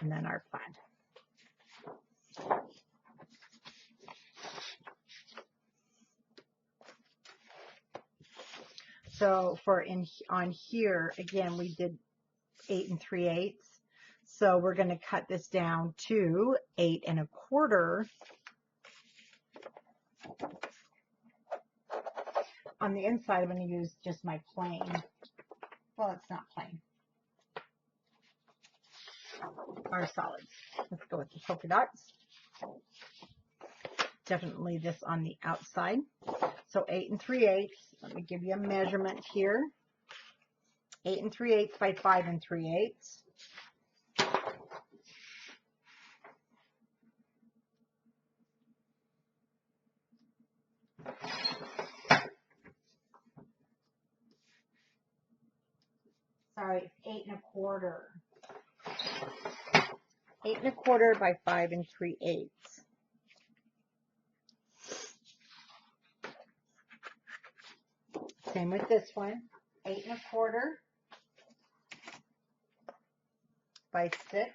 and then our plaid. So for on here, again, we did 8 3/8. So we're going to cut this down to 8 1/4. On the inside, I'm going to use just my plain. Well, it's not plain. Our solids. Let's go with the polka dots. Definitely this on the outside. So 8 3/8. Let me give you a measurement here. 8 3/8 by 5 3/8. Sorry, it's 8 1/4. 8 1/4 by 5 3/8. Same with this one. 8 1/4 by 6.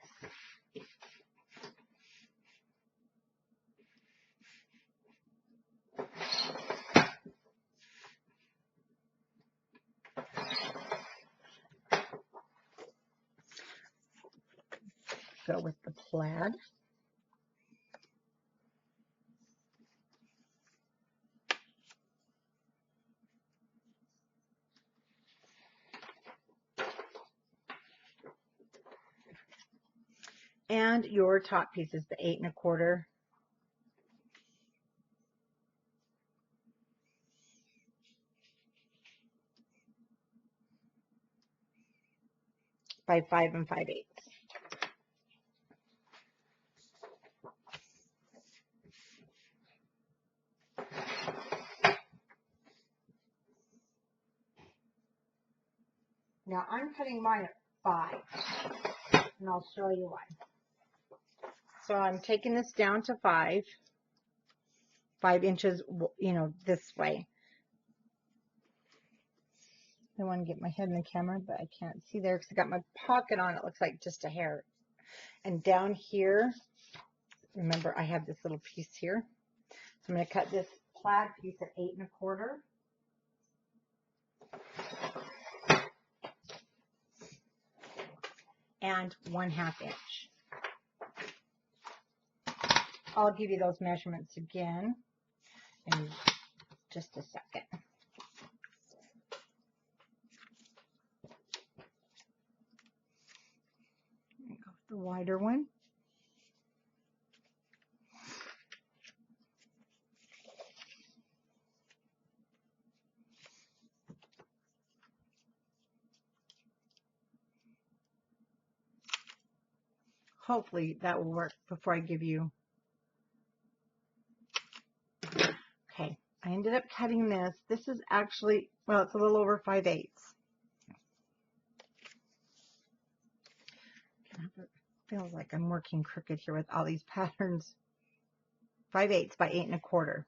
Go with the plaid. And your top piece is the 8 1/4 by 5 5/8. Now I'm cutting mine at 5, and I'll show you why. So I'm taking this down to 5 inches, you know, this way. I want to get my head in the camera, but I can't see there because I got my pocket on. It looks like just a hair. And down here, remember I have this little piece here. So I'm going to cut this plaid piece at 8 1/4. And 1/2 inch. I'll give you those measurements again in just a second. Go with the wider one. Hopefully that will work before I give you. Okay, I ended up cutting this. This is actually, well, it's a little over 5/8. It feels like I'm working crooked here with all these patterns. 5/8 by 8 1/4.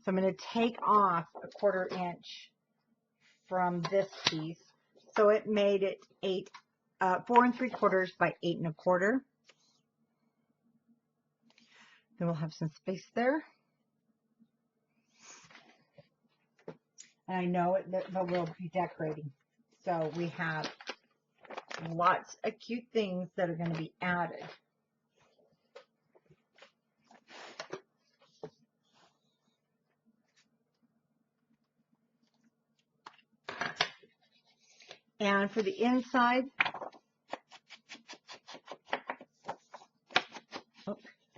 So I'm going to take off a 1/4 inch from this piece. So it made it 4 3/4 by 8 1/4. Then we'll have some space there. And I know that we'll be decorating. So we have lots of cute things that are going to be added. And for the inside,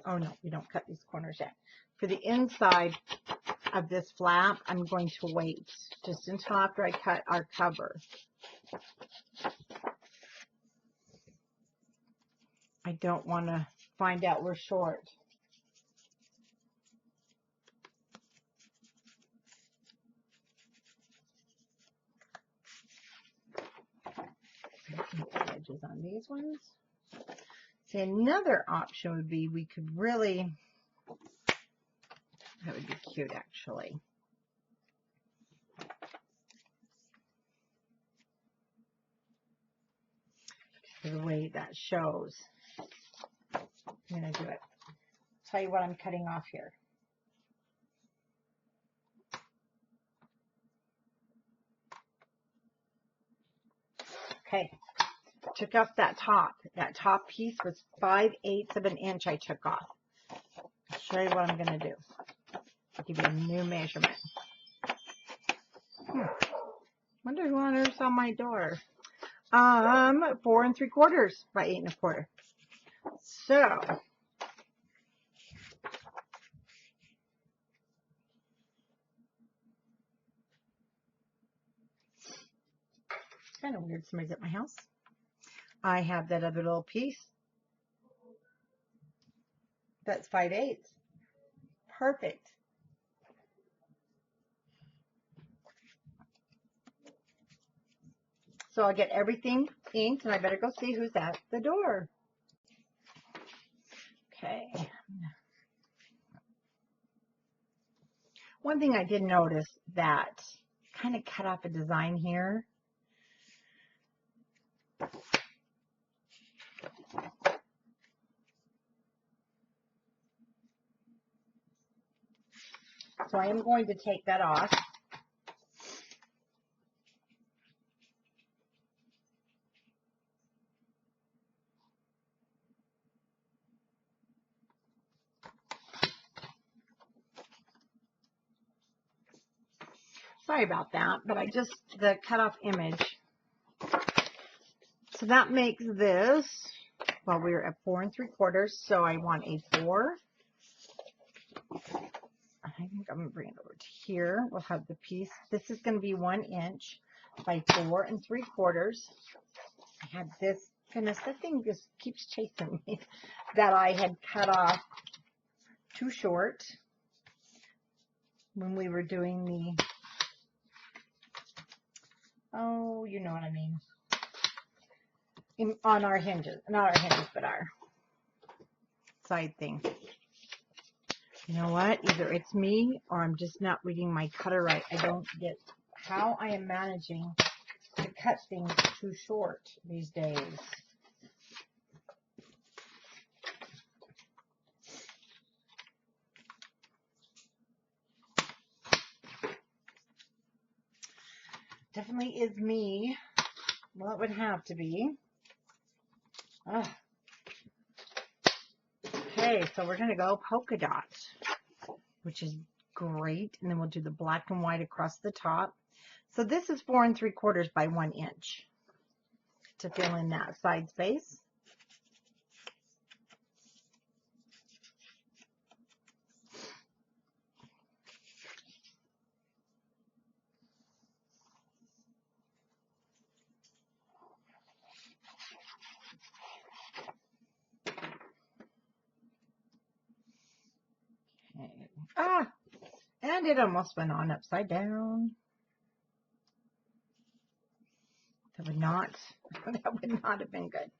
oh no, we don't cut these corners yet. For the inside of this flap, I'm going to wait just until after I cut our cover. I don't want to find out we're short. Edges on these ones. See, another option would be we could really, that would be cute actually. the way that shows. I'm going to do it. Tell you what I'm cutting off here. Okay, took off that top. That top piece was 5/8 of an inch I took off. I'll show you what I'm going to do. I'll give you a new measurement. Wonder who on earth's on my door. 4 3/4 by 8 1/4. So, kind of weird. Somebody's at my house. I have that other little piece. That's 5/8. Perfect. So I'll get everything inked, and I better go see who's at the door. Okay. One thing I did notice that kind of cut off a design here. So I am going to take that off. Sorry about that, but I just, the cutoff image. So that makes this, well, we're at 4 3/4, so I want a 4. I think I'm going to bring it over to here. We'll have the piece. This is going to be 1 inch by 4 3/4. I had this, goodness, that thing just keeps chasing me, that I had cut off too short when we were doing the, oh, you know what I mean, on our hinges, not our hinges, but our side thing. You know what? Either it's me or I'm just not reading my cutter right. I don't get how I am managing to cut things too short these days. Definitely is me. Well, it would have to be. Ugh. Okay, so we're going to go polka dot, which is great. And then we'll do the black and white across the top. So this is 4 3/4 by 1 inch to fill in that side space. Okay. Ah, and it almost went on upside down. That would not, that would not have been good.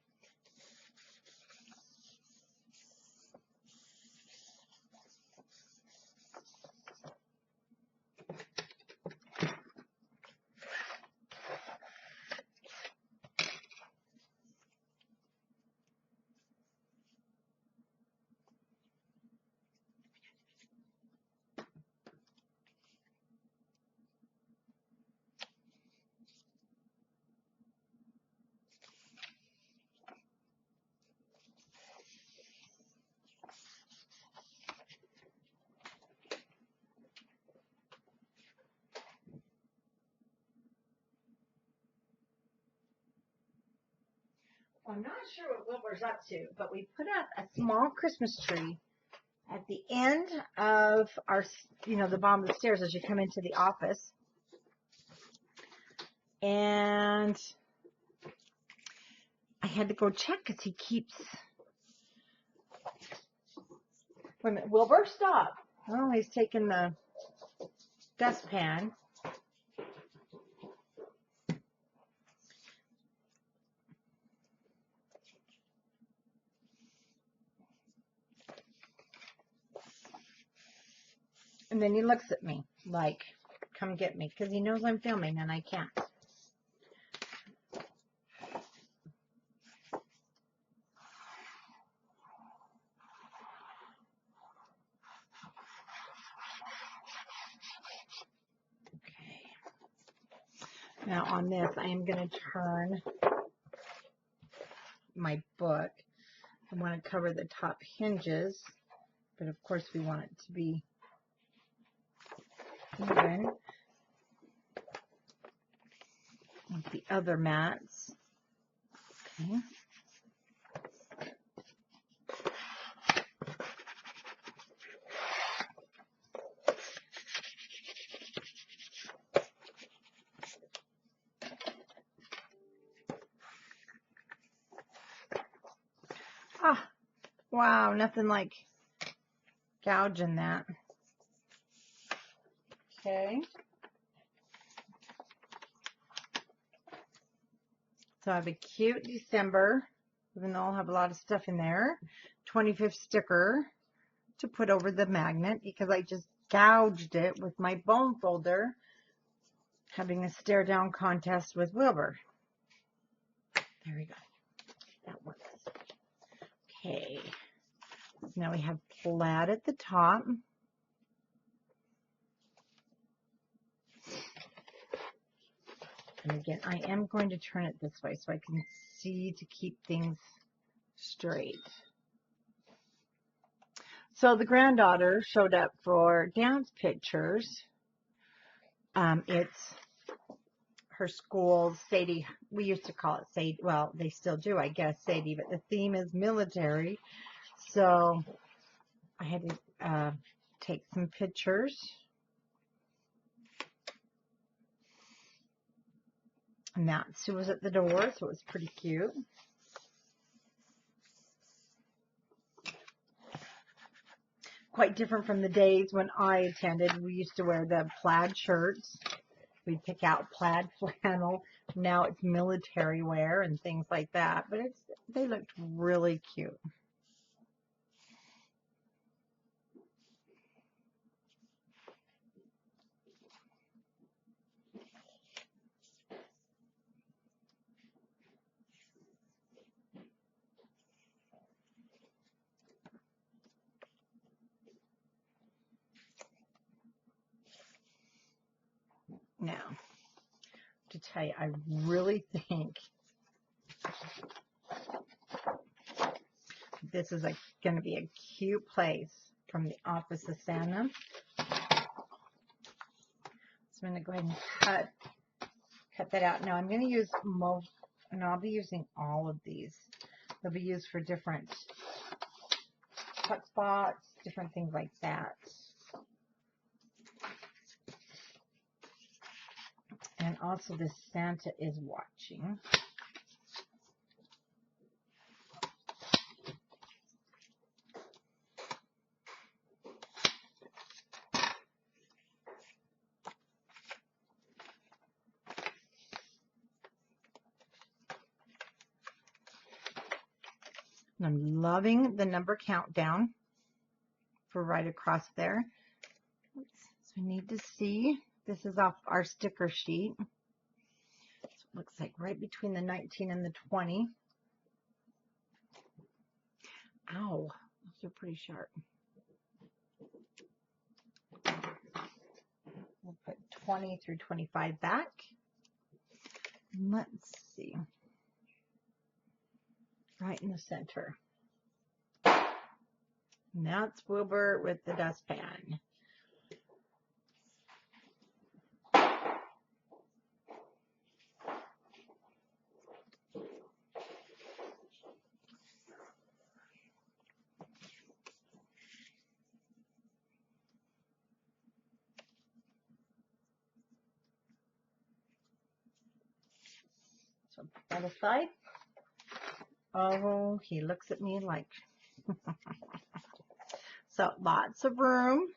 I'm not sure what Wilbur's up to, but we put up a small Christmas tree at the end of our, the bottom of the stairs as you come into the office. And I had to go check because he keeps, wait a minute, Wilbur, stop. Oh, he's taking the dustpan. And then he looks at me like, come get me, because he knows I'm filming and I can't. Now on this, I am going to turn my book. I want to cover the top hinges, but of course we want it to be even with the other mats. Okay. Ah, wow, nothing like gouging that. Okay. So I have a cute December, even though I'll have a lot of stuff in there. 25th sticker to put over the magnet because I just gouged it with my bone folder, having a stare down contest with Wilbur. There we go. That works. Okay. Now we have flat at the top. And again, I am going to turn it this way so I can see to keep things straight. So the granddaughter showed up for dance pictures. It's her school's Sadie. We used to call it Sadie. Well, they still do, I guess, Sadie, but the theme is military. So I had to take some pictures. And that Sue was at the door, so it was pretty cute. Quite different from the days when I attended. We used to wear the plaid shirts. We'd pick out plaid flannel. Now it's military wear and things like that. But they looked really cute. Now, to tell you, I really think this is going to be a cute place from the Office of Santa. So I'm going to go ahead and cut that out. Now I'm going to use most, and I'll be using all of these. They'll be used for different tuck spots, different things like that. And also this Santa is watching. And I'm loving the number countdown for right across there. So I need to see. This is off our sticker sheet. So it looks like right between the 19 and the 20. Ow, those are pretty sharp. We'll put 20 through 25 back. Let's see. Right in the center. And that's Wilbur with the dustpan. So put that aside. Oh, he looks at me like. So lots of room,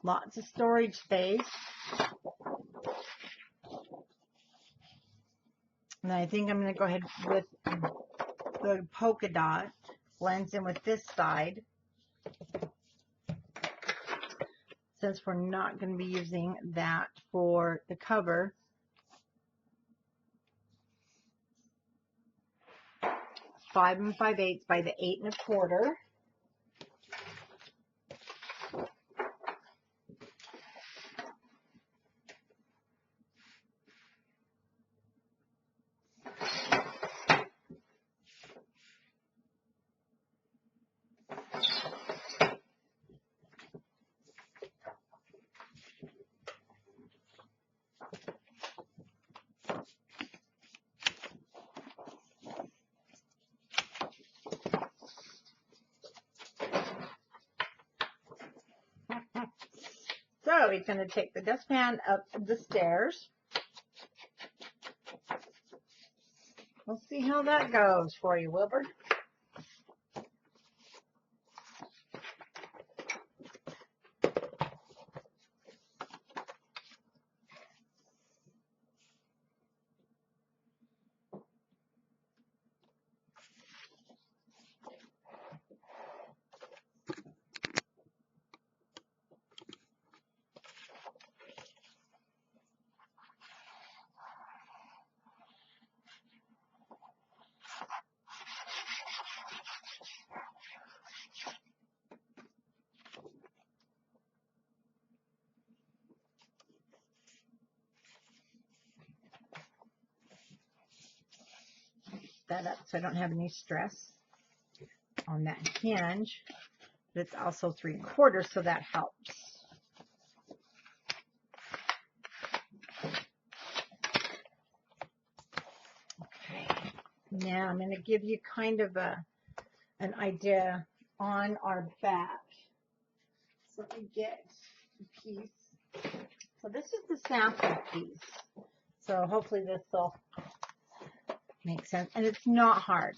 lots of storage space. And I think I'm going to go ahead with the polka dot. Blends in with this side. Since we're not going to be using that for the cover. 5 5/8 by the 8 1/4. So he's going to take the dustpan up the stairs. We'll see how that goes for you, Wilbur. That up so I don't have any stress on that hinge, but it's also 3/4, so that helps. Okay, now I'm going to give you kind of an idea on our back. So let me get a piece. So this is the sample piece. So hopefully this will make sense. And it's not hard.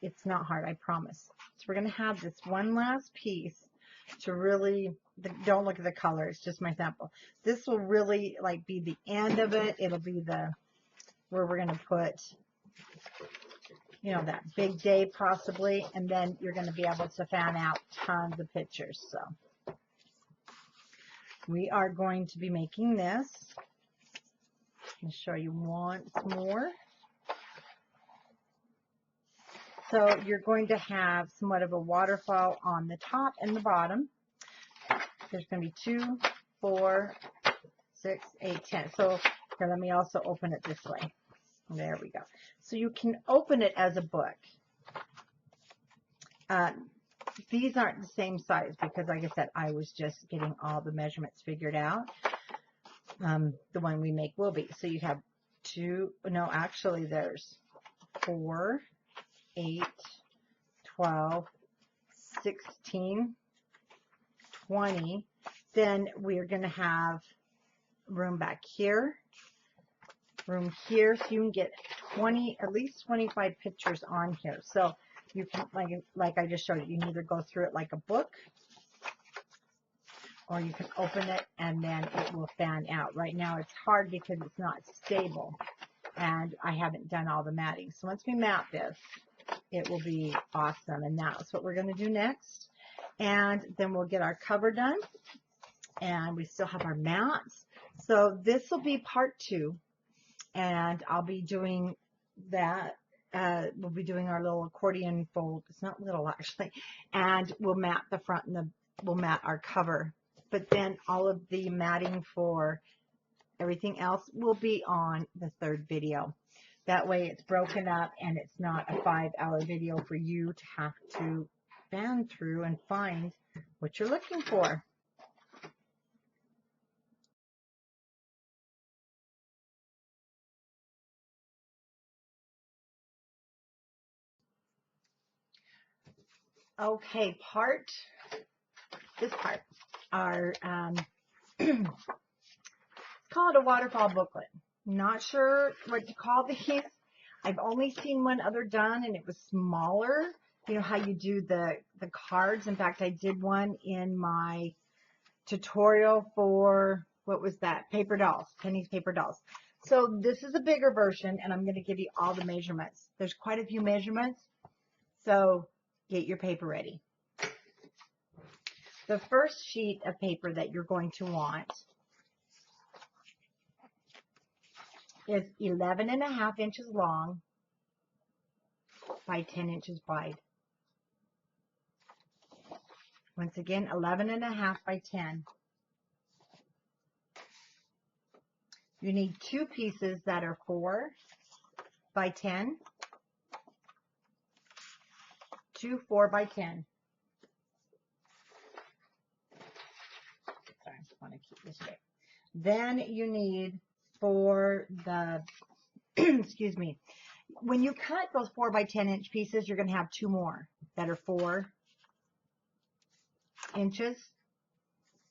It's not hard, I promise. So we're gonna have this one last piece to really, don't look at the color, it's just my sample. This will really like be the end of it. It'll be where we're gonna put, you know, that big day possibly, and then you're gonna be able to fan out tons of pictures. So we are going to be making this. I'll show you once more. So you're going to have somewhat of a waterfall on the top and the bottom. There's going to be 2, 4, 6, 8, 10. So here, let me also open it this way. There we go. So you can open it as a book. These aren't the same size because, like I said, I was just getting all the measurements figured out. The one we make will be. So you have 2, no, actually there's 4, 8, 12, 16, 20. Then we're going to have room back here, room here, so you can get 20, at least 25 pictures on here. So you can, like I just showed you, you can either go through it like a book, or you can open it and then it will fan out. Right now it's hard because it's not stable and I haven't done all the matting. So once we mat this, it will be awesome. And that's what we're going to do next. And then we'll get our cover done. And we still have our mats. So this will be part 2. And I'll be doing that. We'll be doing our little accordion fold. It's not little actually. And we'll mat the front and we'll mat our cover. But then all of the matting for everything else will be on the 3rd video. That way it's broken up and it's not a 5-hour video for you to have to fan through and find what you're looking for. Okay, this part, our, let's call it a waterfall booklet. Not sure what to call these. I've only seen one other done and it was smaller. You know how you do the cards. In fact, I did one in my tutorial for, what was that? Paper dolls, Penny's paper dolls. So this is a bigger version and I'm going to give you all the measurements. There's quite a few measurements. So get your paper ready. The first sheet of paper that you're going to want is 11.5 inches long by 10 inches wide. Once again, 11.5 by 10. You need 2 pieces that are 4 by 10, 2 4 by 10. Sorry, I just want to keep this straight. Then you need for the, excuse me, when you cut those 4 by 10 inch pieces, you're going to have 2 more that are 4 inches.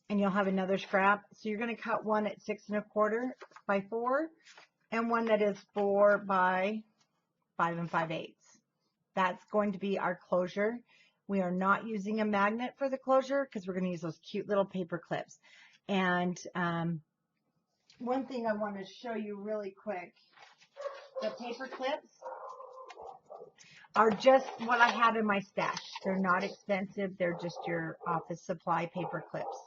and you'll have another scrap. So you're going to cut one at 6 1/4 by 4 and one that is 4 by 5 5/8. That's going to be our closure. We are not using a magnet for the closure because we're going to use those cute little paper clips. And one thing I want to show you really quick, the paper clips are just what I have in my stash. They're not expensive. They're just your office supply paper clips.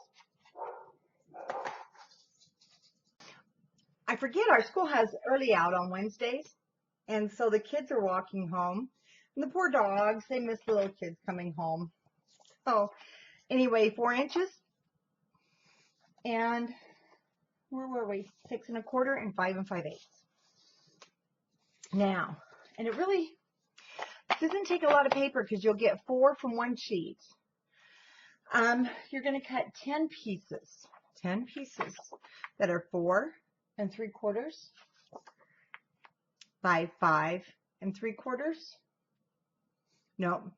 I forget our school has early out on Wednesdays, and so the kids are walking home. And the poor dogs, they miss the little kids coming home. So anyway, 4 inches. And where were we? 6 1/4 and 5 5/8. Now, and it really doesn't take a lot of paper because you'll get 4 from one sheet. You're going to cut 10 pieces. 10 pieces that are 4 3/4 by 5 3/4. Nope.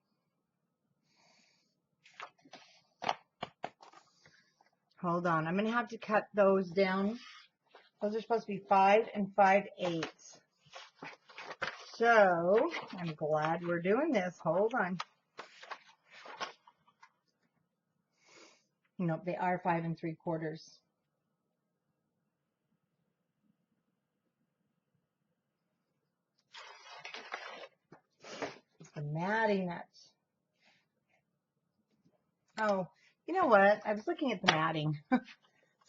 Hold on. I'm going to have to cut those down. Those are supposed to be 5 5/8. So I'm glad we're doing this. Hold on. Nope, they are 5 3/4. The matting that's. Oh, you know what? I was looking at the matting.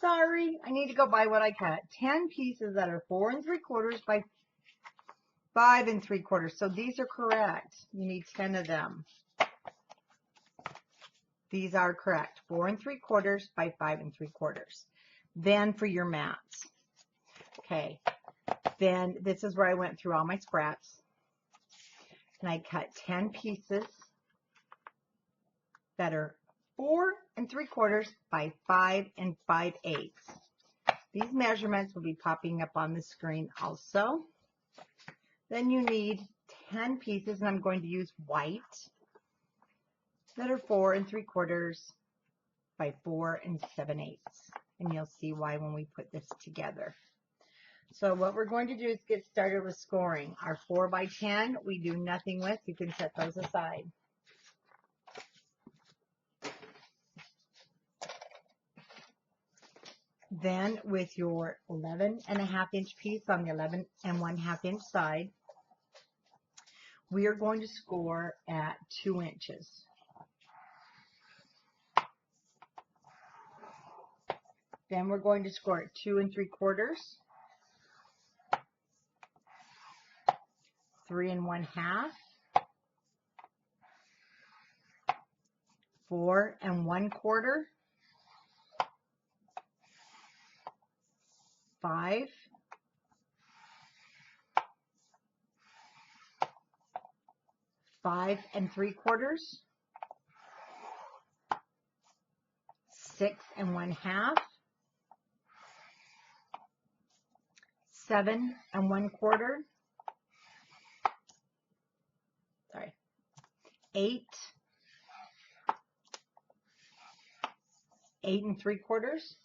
Sorry, I need to go by what I cut. 10 pieces that are 4 3/4 by 5 3/4. So these are correct. You need 10 of them. These are correct. 4 3/4 by 5 3/4. Then for your mats. Okay. Then this is where I went through all my scraps. And I cut 10 pieces that are 4 3/4 by 5 5/8. These measurements will be popping up on the screen also. Then you need 10 pieces, and I'm going to use white, that are 4 3/4 by 4 7/8. And you'll see why when we put this together. So what we're going to do is get started with scoring. Our 4 by 10 we do nothing with. You can set those aside. Then with your 11 1/2 inch piece on the 11 1/2 inch side, we are going to score at 2 inches. Then we're going to score at 2 3/4, 3 1/2, 4 1/4, 5, 5 3/4, 6 1/2, 7 1/4, sorry, 8, 8 3/4,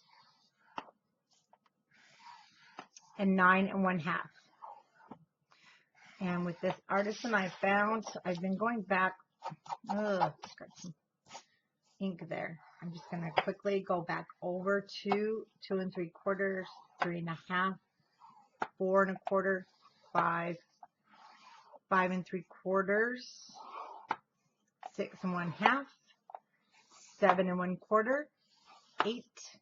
and 9 1/2. And with this artisan I found, I've been going back, got some ink there. I'm just going to quickly go back over to 2 3/4, 3 1/2, 4 1/4, 5, 5 3/4, 6 1/2, 7 1/4, 8,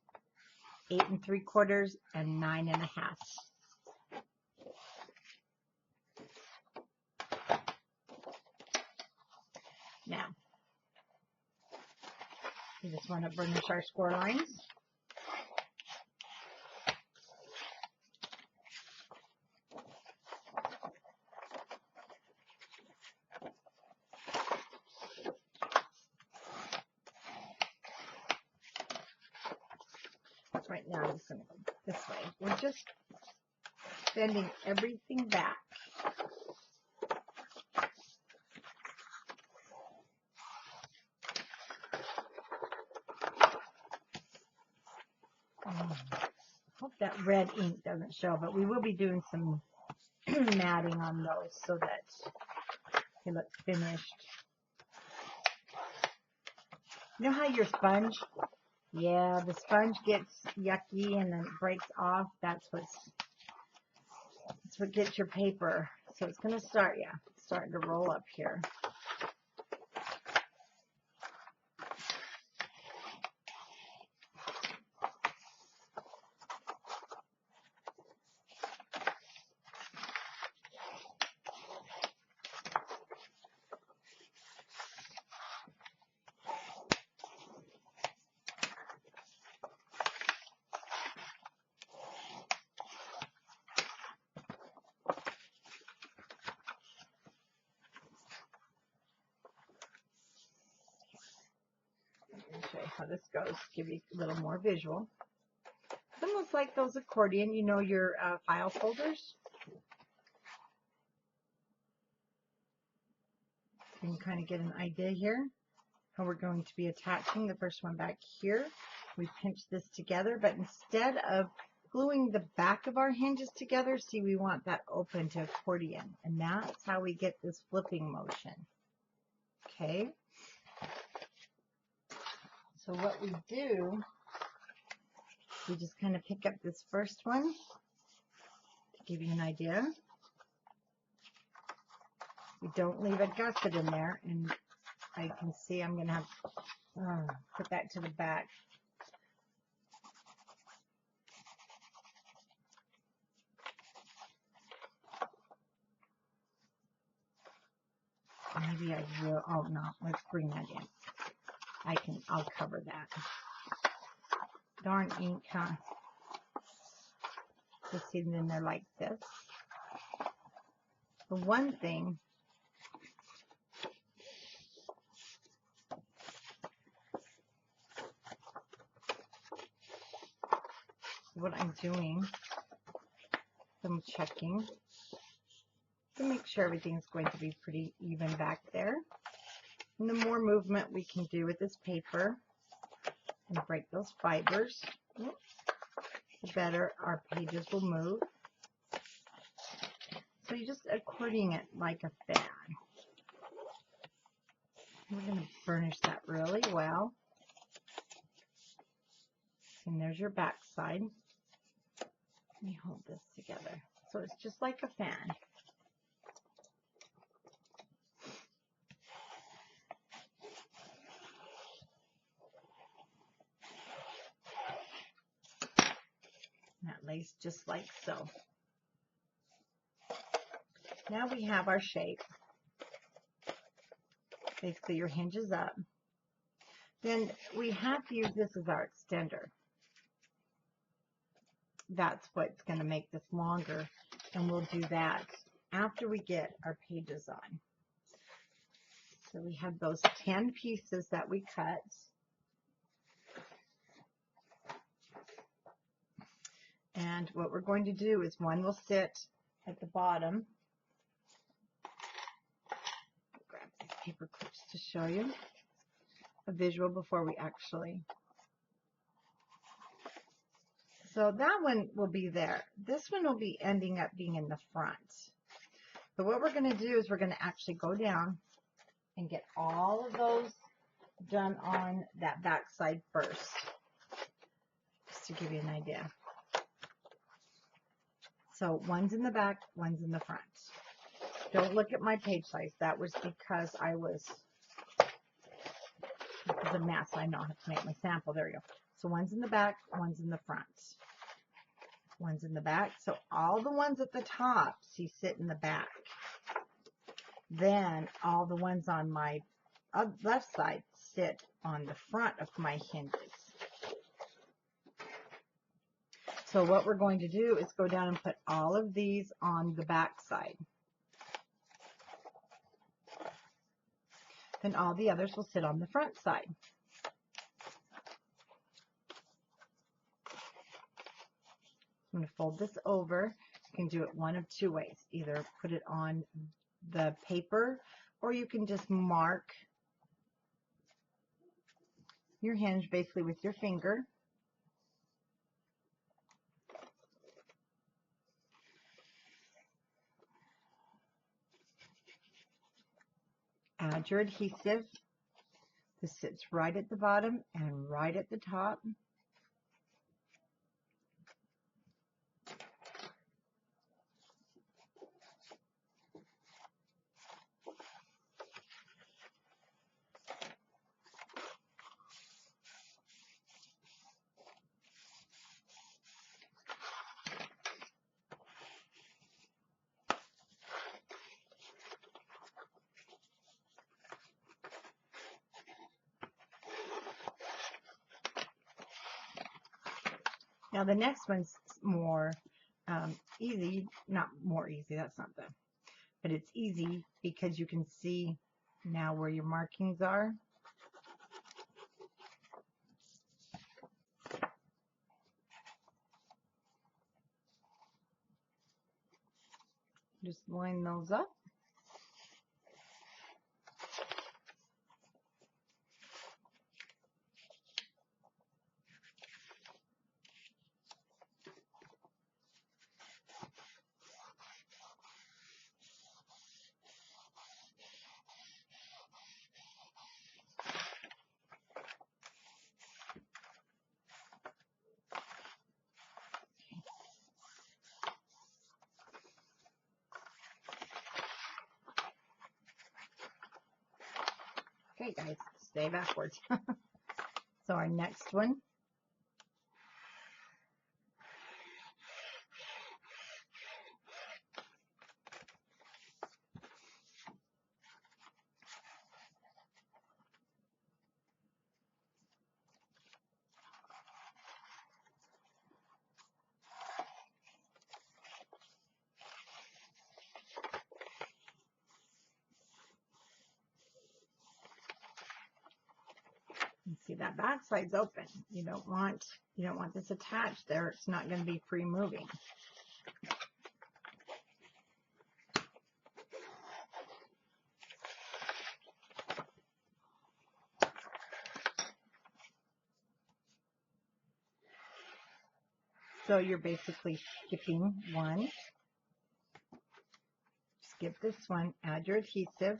8 3/4, and 9 1/2. Now, we just want to burnish our score lines. Right now, I'm just going to go this way. We're just bending everything back. Hope that red ink doesn't show, but we will be doing some matting on those so that they look finished. You know how your sponge, yeah, the sponge gets yucky and then it breaks off? That's what gets your paper. So it's going to start, yeah, starting to roll up here. Show you how this goes, give you a little more visual. It's almost like those accordion, you know, your file folders. You can kind of get an idea here how we're going to be attaching the first one back here. We pinch this together, but instead of gluing the back of our hinges together, see, we want that open to accordion, and that's how we get this flipping motion. Okay. So what we do, we just kind of pick up this first one to give you an idea. We don't leave a gusset in there, and I can see I'm going to have put that to the back. Maybe I will. Oh no, let's bring that in. I'll cover that. Darn ink, huh? Just sitting in there like this. The one thing, what I'm doing, I'm checking to make sure everything's going to be pretty even back there. And the more movement we can do with this paper and break those fibers, the better our pages will move. So you're just accordioning it like a fan. We're going to burnish that really well. And there's your back side. Let me hold this together. So it's just like a fan. And that lays just like so. Now we have our shape. Basically your hinge is up. Then we have to use this as our extender. That's what's going to make this longer, and we'll do that after we get our pages on. So we have those 10 pieces that we cut. And what we're going to do is one will sit at the bottom. Grab these paper clips to show you a visual before we actually. So that one will be there. This one will be ending up being in the front. So what we're going to do is we're going to actually go down and get all of those done on that back side first, just to give you an idea. So one's in the back, one's in the front. Don't look at my page size. That was because it was a mess. I know how to make my sample. There we go. So one's in the back, one's in the front. One's in the back. So all the ones at the top, see, sit in the back. Then all the ones on my left side sit on the front of my hinges. So what we're going to do is go down and put all of these on the back side. Then all the others will sit on the front side. I'm going to fold this over. You can do it one of two ways. Either put it on the paper, or you can just mark your hinge basically with your finger. add your adhesive. This sits right at the bottom and right at the top. Now the next one's more easy, not more easy, that's not the, but it's easy because you can see now where your markings are. Just line those up. Okay, guys, stay backwards. So our next one. You see that back side's open. You don't want this attached there. It's not going to be free moving. So you're basically skipping one. Skip this one, add your adhesive.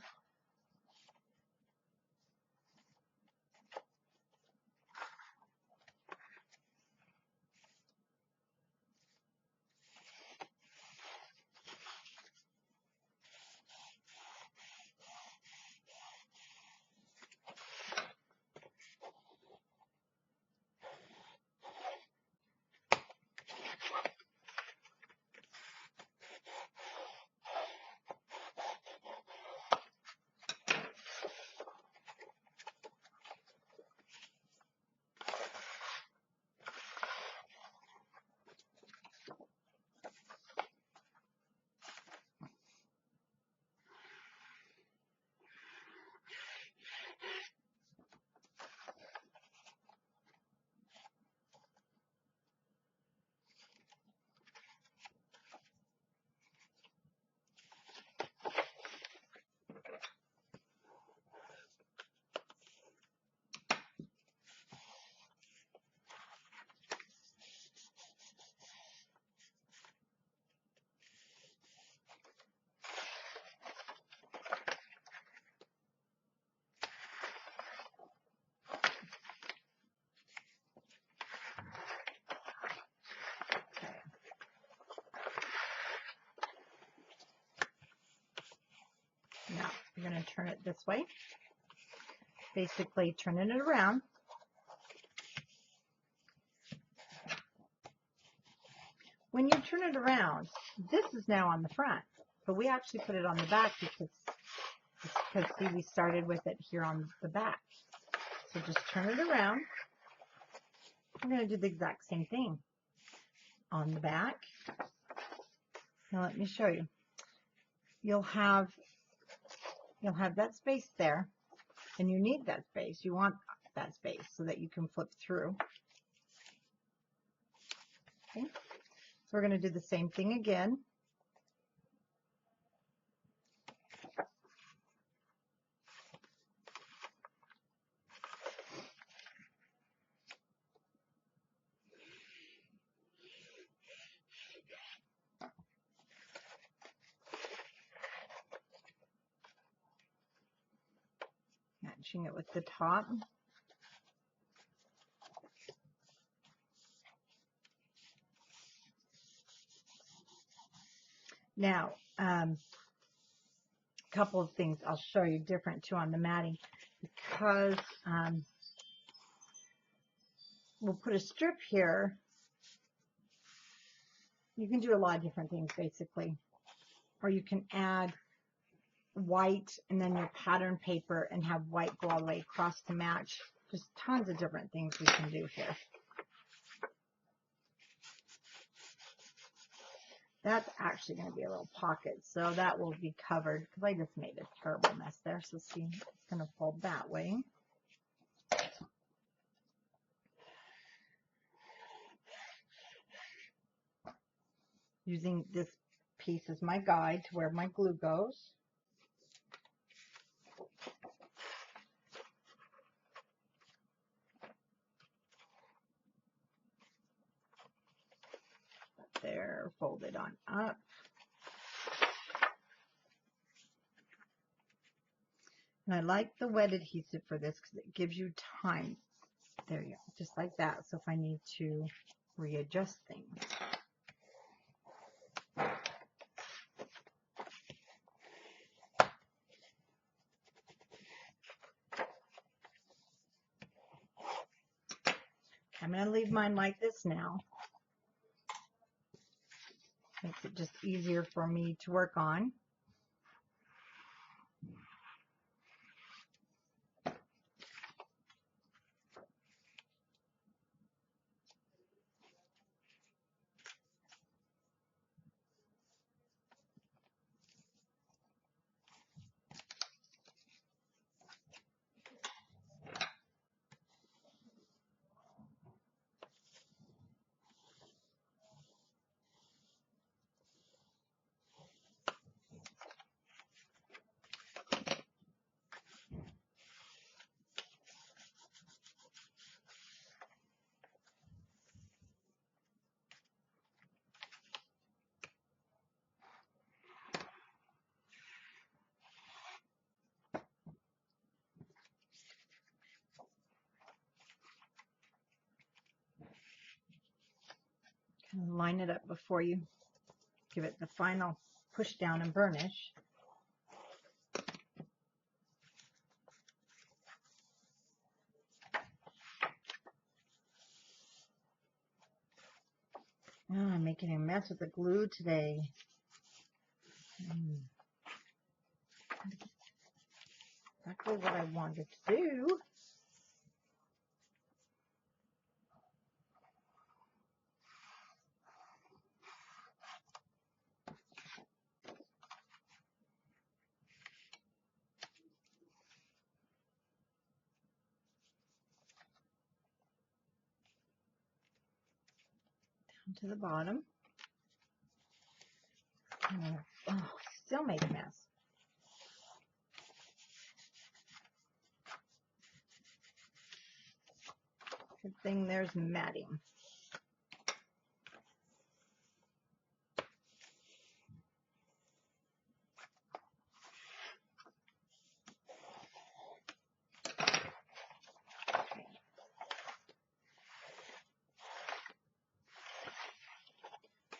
Now you're going to turn it this way, basically turning it around. When you turn it around, this is now on the front, but we actually put it on the back because see, we started with it here on the back. So just turn it around. We're going to do the exact same thing on the back. Now let me show you. You'll have that space there, and you need that space. You want that space so that you can flip through. Okay. So we're going to do the same thing again. matching it with the top. Now, a couple of things I'll show you different too on the matting, because we'll put a strip here. You can do a lot of different things basically, or you can add white and then your pattern paper and have white go all the way across to match. Just tons of different things we can do here. That's actually going to be a little pocket, so that will be covered because I just made a terrible mess there. So see, it's going to fold that way. Using this piece as my guide to where my glue goes. There, fold it on up. And I like the wet adhesive for this because it gives you time. There you go, just like that. So if I need to readjust things. I'm going to leave mine like this now. Makes it just easier for me to work on. Line it up before you give it the final push down and burnish. Oh, I'm making a mess with the glue today. Exactly what I wanted to do. To the bottom. Oh, still made a mess. Good thing there's matting.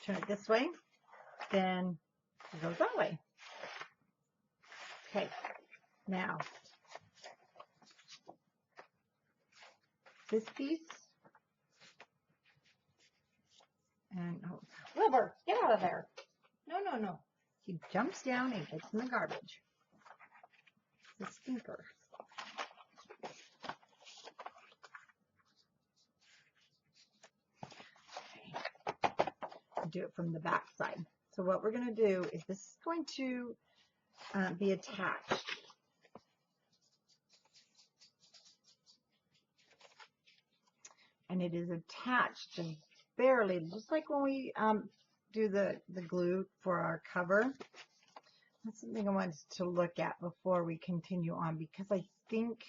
Turn it this way, then it goes that way. Okay, now this piece, and oh, Wilbur, get out of there. No, no, no. He jumps down and gets in the garbage. The stinker. Do it from the back side. So what we're going to do is this is going to be attached. And it is attached and barely, just like when we do the glue for our cover. That's something I wanted to look at before we continue on, because I think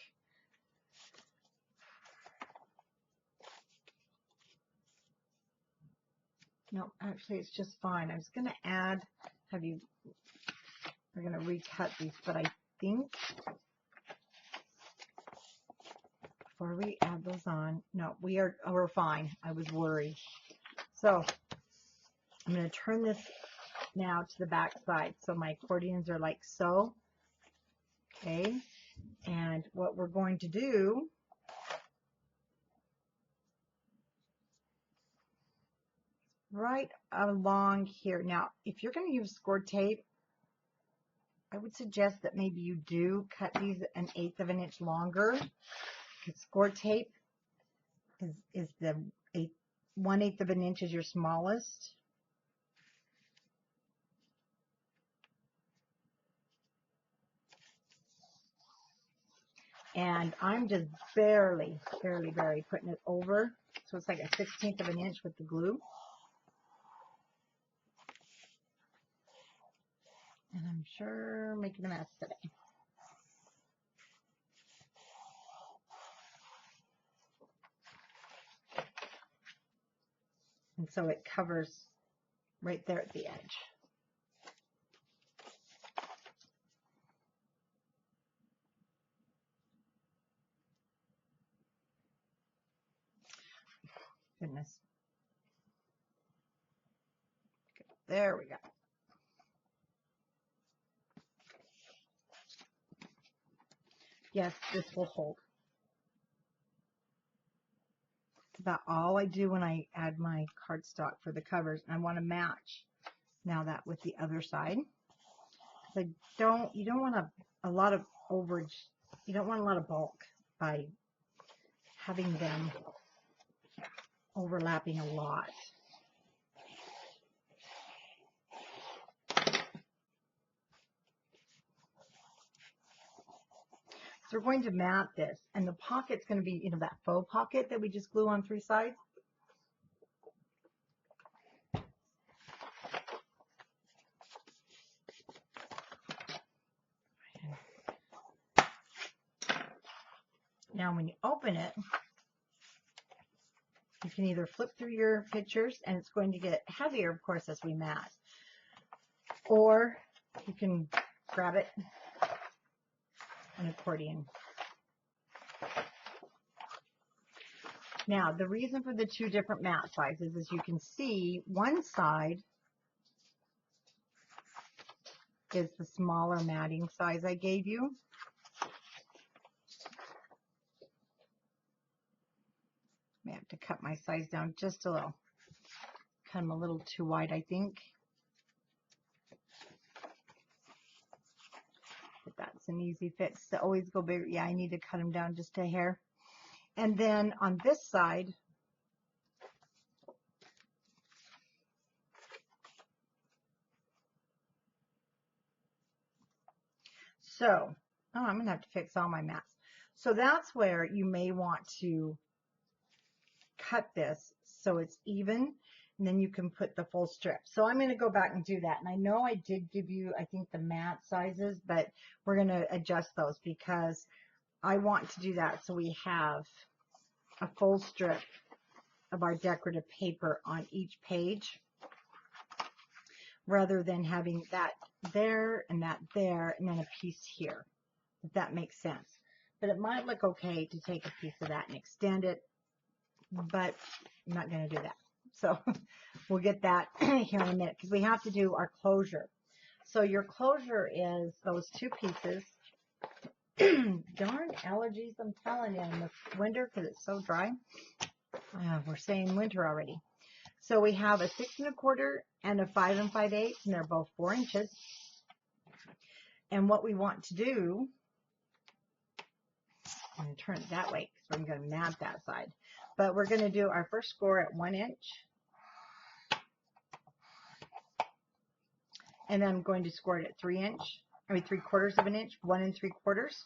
no, actually it's just fine. I was going to add, we're going to recut these, but I think before we add those on, no, we're fine. I was worried. So I'm going to turn this now to the back side. So my accordions are like so. Okay. And what we're going to do right along here. Now, if you're going to use score tape, I would suggest that maybe you do cut these 1/8 of an inch longer. Because score tape is the 1/8 of an inch is your smallest. And I'm just barely putting it over. So it's like a 1/16 of an inch with the glue. And I'm sure making a mess today. And so it covers right there at the edge. Goodness. There we go. Yes, this will hold. It's about all I do when I add my cardstock for the covers. And I want to match now that with the other side. You don't want a lot of overage. You don't want a lot of bulk by having them overlapping a lot. So we're going to mat this, and the pocket's going to be, that faux pocket that we just glue on 3 sides. Now, when you open it, you can either flip through your pictures, and it's going to get heavier, of course, as we mat, or you can grab it, an accordion. Now, the reason for the 2 different mat sizes is you can see one side is the smaller matting size I gave you. I have to cut my size down just a little. Cut them a little too wide, I think. But that's an easy fix to always go bigger. Yeah, I need to cut them down just a hair. And then on this side, so, I'm going to have to fix all my mats. So that's where you may want to cut this so it's even, and then you can put the full strip. So I'm going to go back and do that. And I know I did give you, I think, the mat sizes, but we're going to adjust those because I want to do that so we have a full strip of our decorative paper on each page rather than having that there and that there and then a piece here, if that makes sense. But it might look okay to take a piece of that and extend it, but I'm not going to do that. So we'll get that here in a minute because we have to do our closure. So your closure is those 2 pieces. Darn allergies, I'm telling you, in the winter because it's so dry. We're saying winter already. So we have a 6 1/4 and a 5 5/8, and they're both 4 inches. And what we want to do, I'm going to turn it that way because I'm going to mat that side. But we're going to do our first score at 1 inch. And then I'm going to score it at 3/4 of an inch, 1 3/4.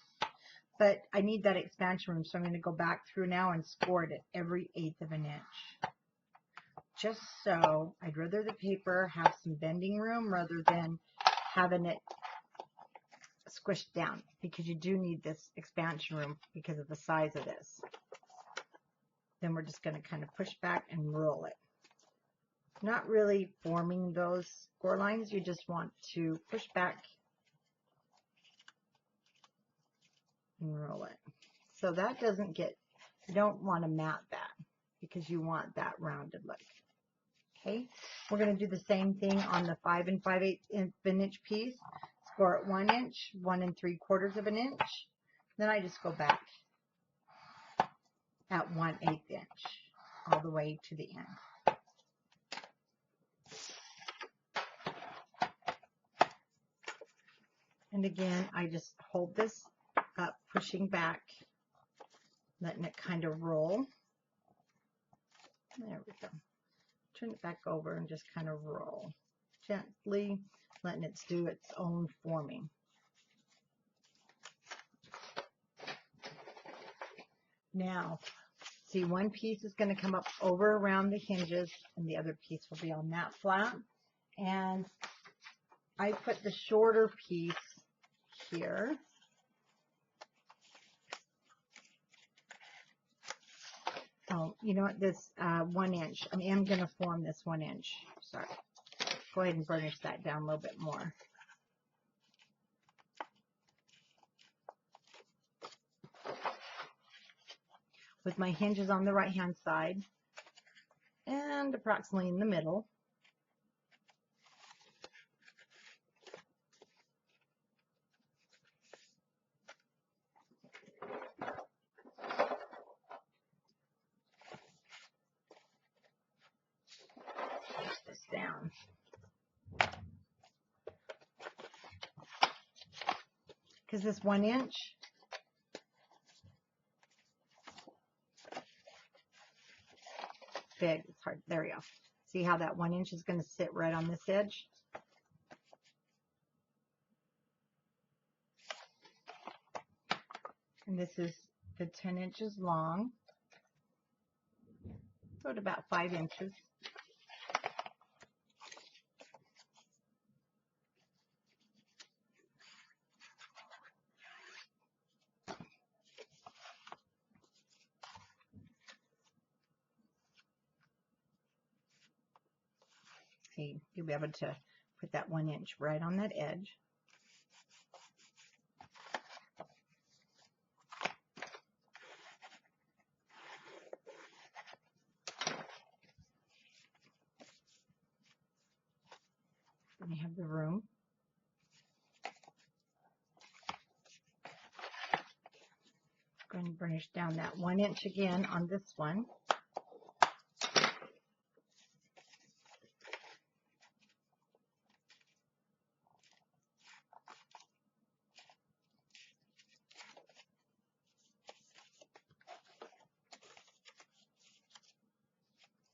But I need that expansion room, so I'm going to go back through now and score it at every 1/8 of an inch. Just so I'd rather the paper have some bending room rather than having it squished down, because you do need this expansion room because of the size of this. Then we're just going to kind of push back and roll it. Not really forming those score lines, you just want to push back and roll it. So that doesn't get You don't want to mat that because you want that rounded look. Okay, we're going to do the same thing on the 5 5/8 inch piece. Score at 1 inch, 1 3/4 of an inch. Then I just go back at 1/8 inch all the way to the end. And again, I just hold this up, pushing back, letting it kind of roll. There we go. Turn it back over and just kind of roll. Gently letting it do its own forming. Now, see, one piece is going to come up over around the hinges and the other piece will be on that flat. And I put the shorter piece here. Oh, you know what, this 1 inch, I am going to form this 1 inch. Sorry. Go ahead and burnish that down a little bit more. With my hinges on the right hand side and approximately in the middle. Push this down. Because this 1 inch, big, it's hard. There we go. See how that 1 inch is going to sit right on this edge? And this is the 10 inches long, so at about 5 inches. See, you'll be able to put that 1 inch right on that edge. And you have the room. Go ahead and burnish down that 1 inch again on this one.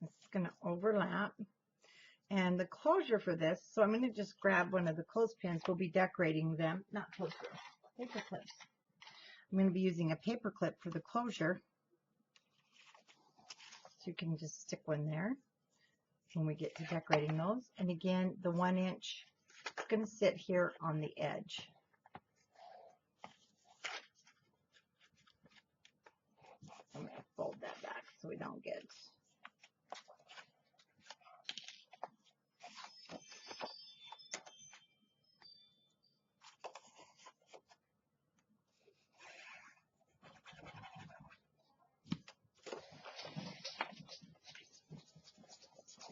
It's going to overlap. And the closure for this, so I'm going to just grab one of the clothespins. We'll be decorating them, not clothespins, paper clips. I'm going to be using a paper clip for the closure. So you can just stick one there when we get to decorating those. And again, the 1 inch is going to sit here on the edge. I'm going to fold that back so we don't get...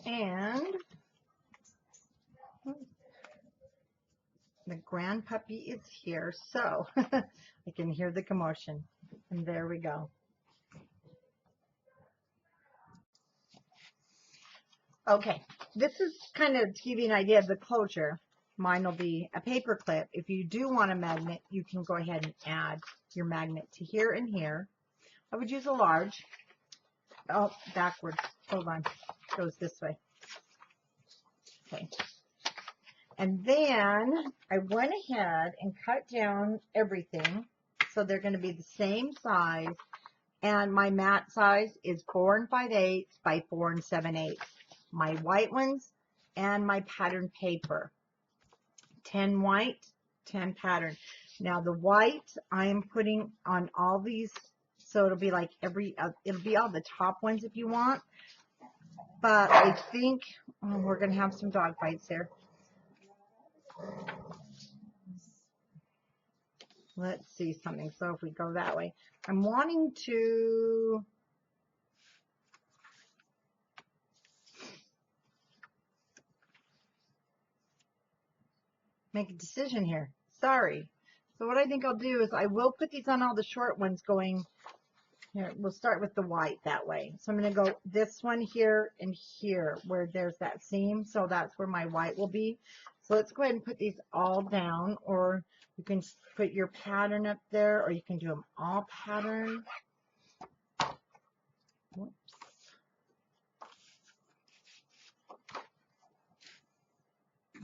And the grand puppy is here, so I can hear the commotion. And there we go. Okay, this is kind of to give you an idea of the closure. Mine will be a paper clip. If you do want a magnet, you can go ahead and add your magnet to here and here. I would use a large. Oh, backwards. Hold on. Goes this way. Okay. And then I went ahead and cut down everything so they're going to be the same size. And my mat size is 4 5/8 by 4 7/8. My white ones and my pattern paper. 10 white, 10 pattern. Now the white I am putting on all these, so it'll be like it'll be all the top ones if you want. But I think we're going to have some dog fights there. let's see something. So if we go that way, I'm wanting to make a decision here. Sorry. So what I think I'll do is I will put these on all the short ones going here. We'll start with the white that way. So I'm going to go this one here and here where there's that seam. So that's where my white will be. So let's go ahead and put these all down, or you can put your pattern up there, or you can do them all pattern. Whoops.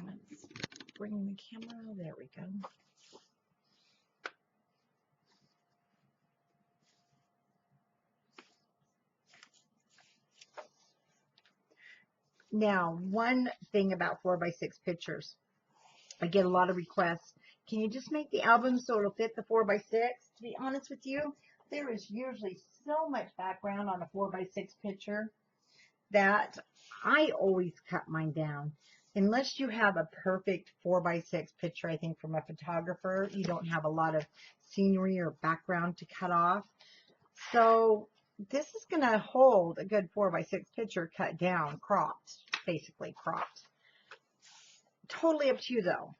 Let's bring the camera. There we go. Now, one thing about 4x6 pictures, I get a lot of requests. Can you just make the album so it'll fit the 4x6? To be honest with you, there is usually so much background on a 4x6 picture that I always cut mine down. Unless you have a perfect 4x6 picture, I think from a photographer, you don't have a lot of scenery or background to cut off. So this is going to hold a good 4x6 picture cut down, cropped, basically cropped. Totally up to you though.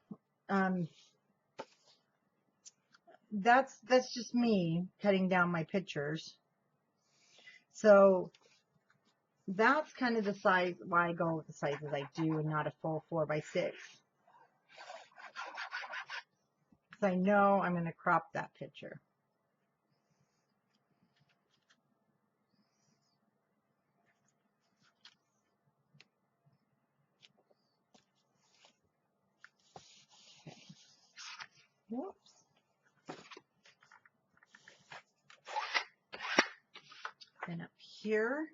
That's just me cutting down my pictures. So that's kind of the size, why I go with the sizes I do and not a full 4x6. Because I know I'm going to crop that picture. Okay. Whoops. Then up here.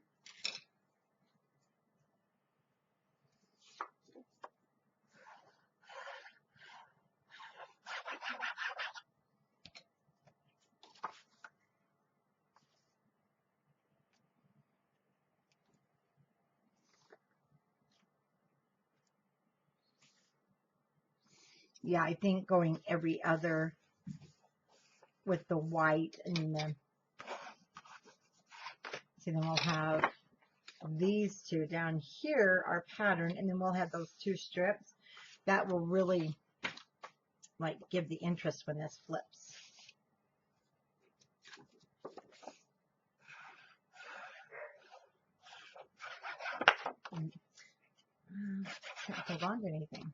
Yeah, I think going every other with the white, and then see, then we'll have these two down here, our pattern, and then we'll have those two strips. That will really like give the interest when this flips. Can't hold on to anything.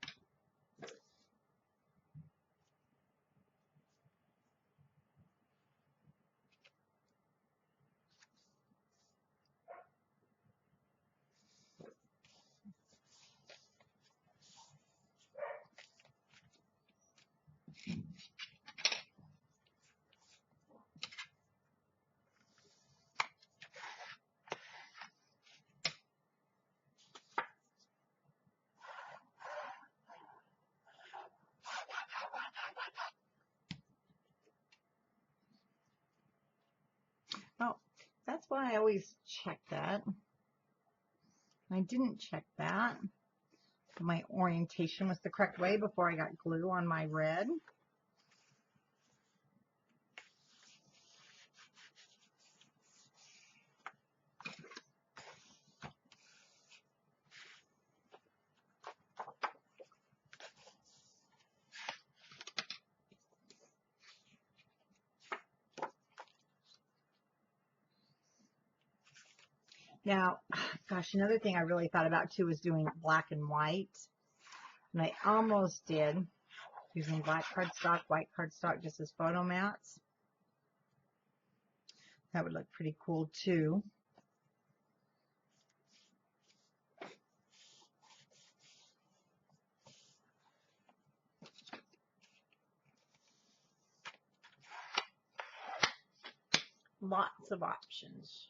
Oh, that's why I always check that. I didn't check that. My orientation was the correct way before I got glue on my red. Now, gosh, another thing I really thought about too was doing black and white. And I almost did, using black cardstock, white cardstock just as photo mats. That would look pretty cool too. Lots of options.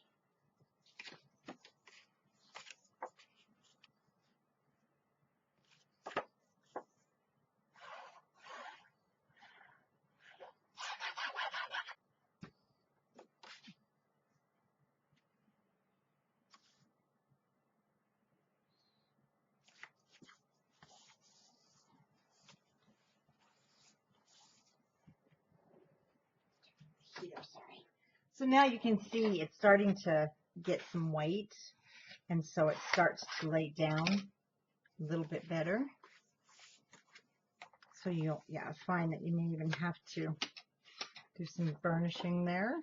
sorry. So now you can see it's starting to get some weight, and so it starts to lay down a little bit better. So you'll, yeah, find that you may even have to do some burnishing there.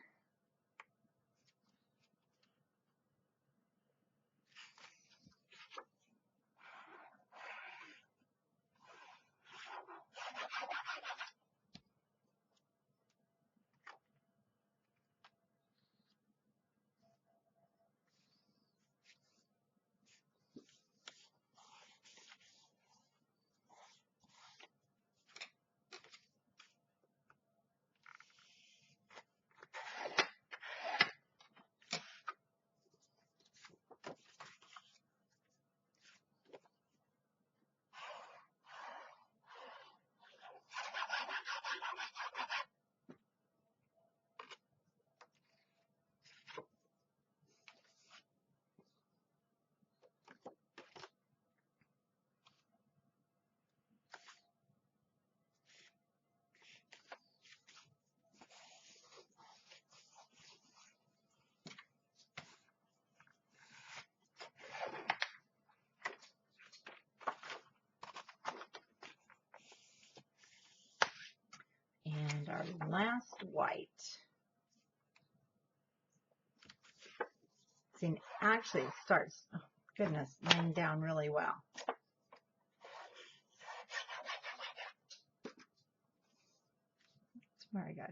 And our last white. See, actually it starts, oh, goodness, laying down really well. That's where I got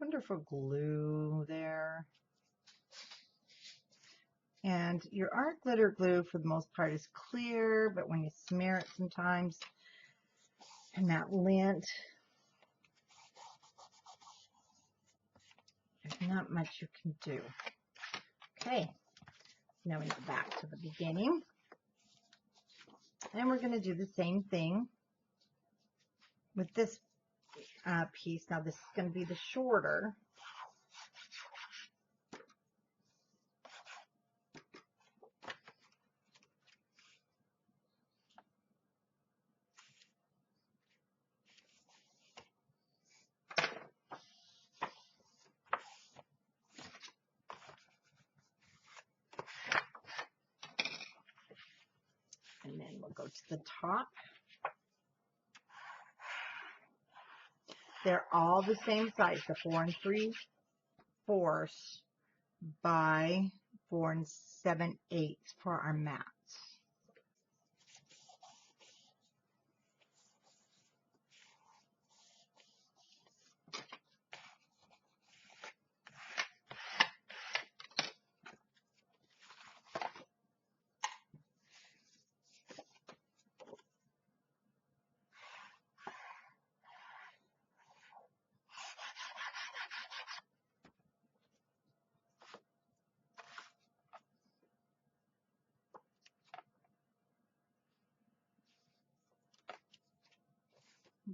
wonderful glue there. And your art glitter glue for the most part is clear, but when you smear it sometimes, and that lint, there's not much you can do. Okay, now we go back to the beginning. And we're going to do the same thing with this piece. Now this is going to be the shorter. And then we'll go to the top. They're all the same size, the 4 3/4 by 4 7/8 for our mats.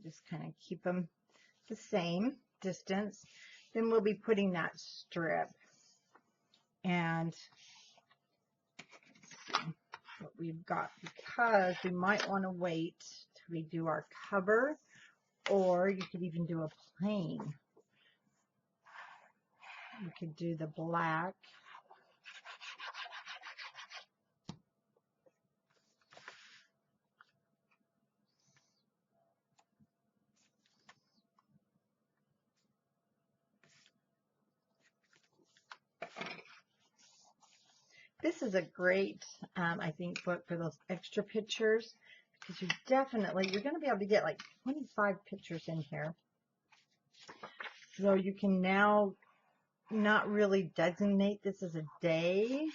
Just kind of keep them the same distance. Then we'll be putting that strip. And what we've got, because we might want to wait till we do our cover, or you could even do a plain. You could do the black. This is a great, I think, book for those extra pictures, because you're going to be able to get like 25 pictures in here. So you can now not really designate this as a day.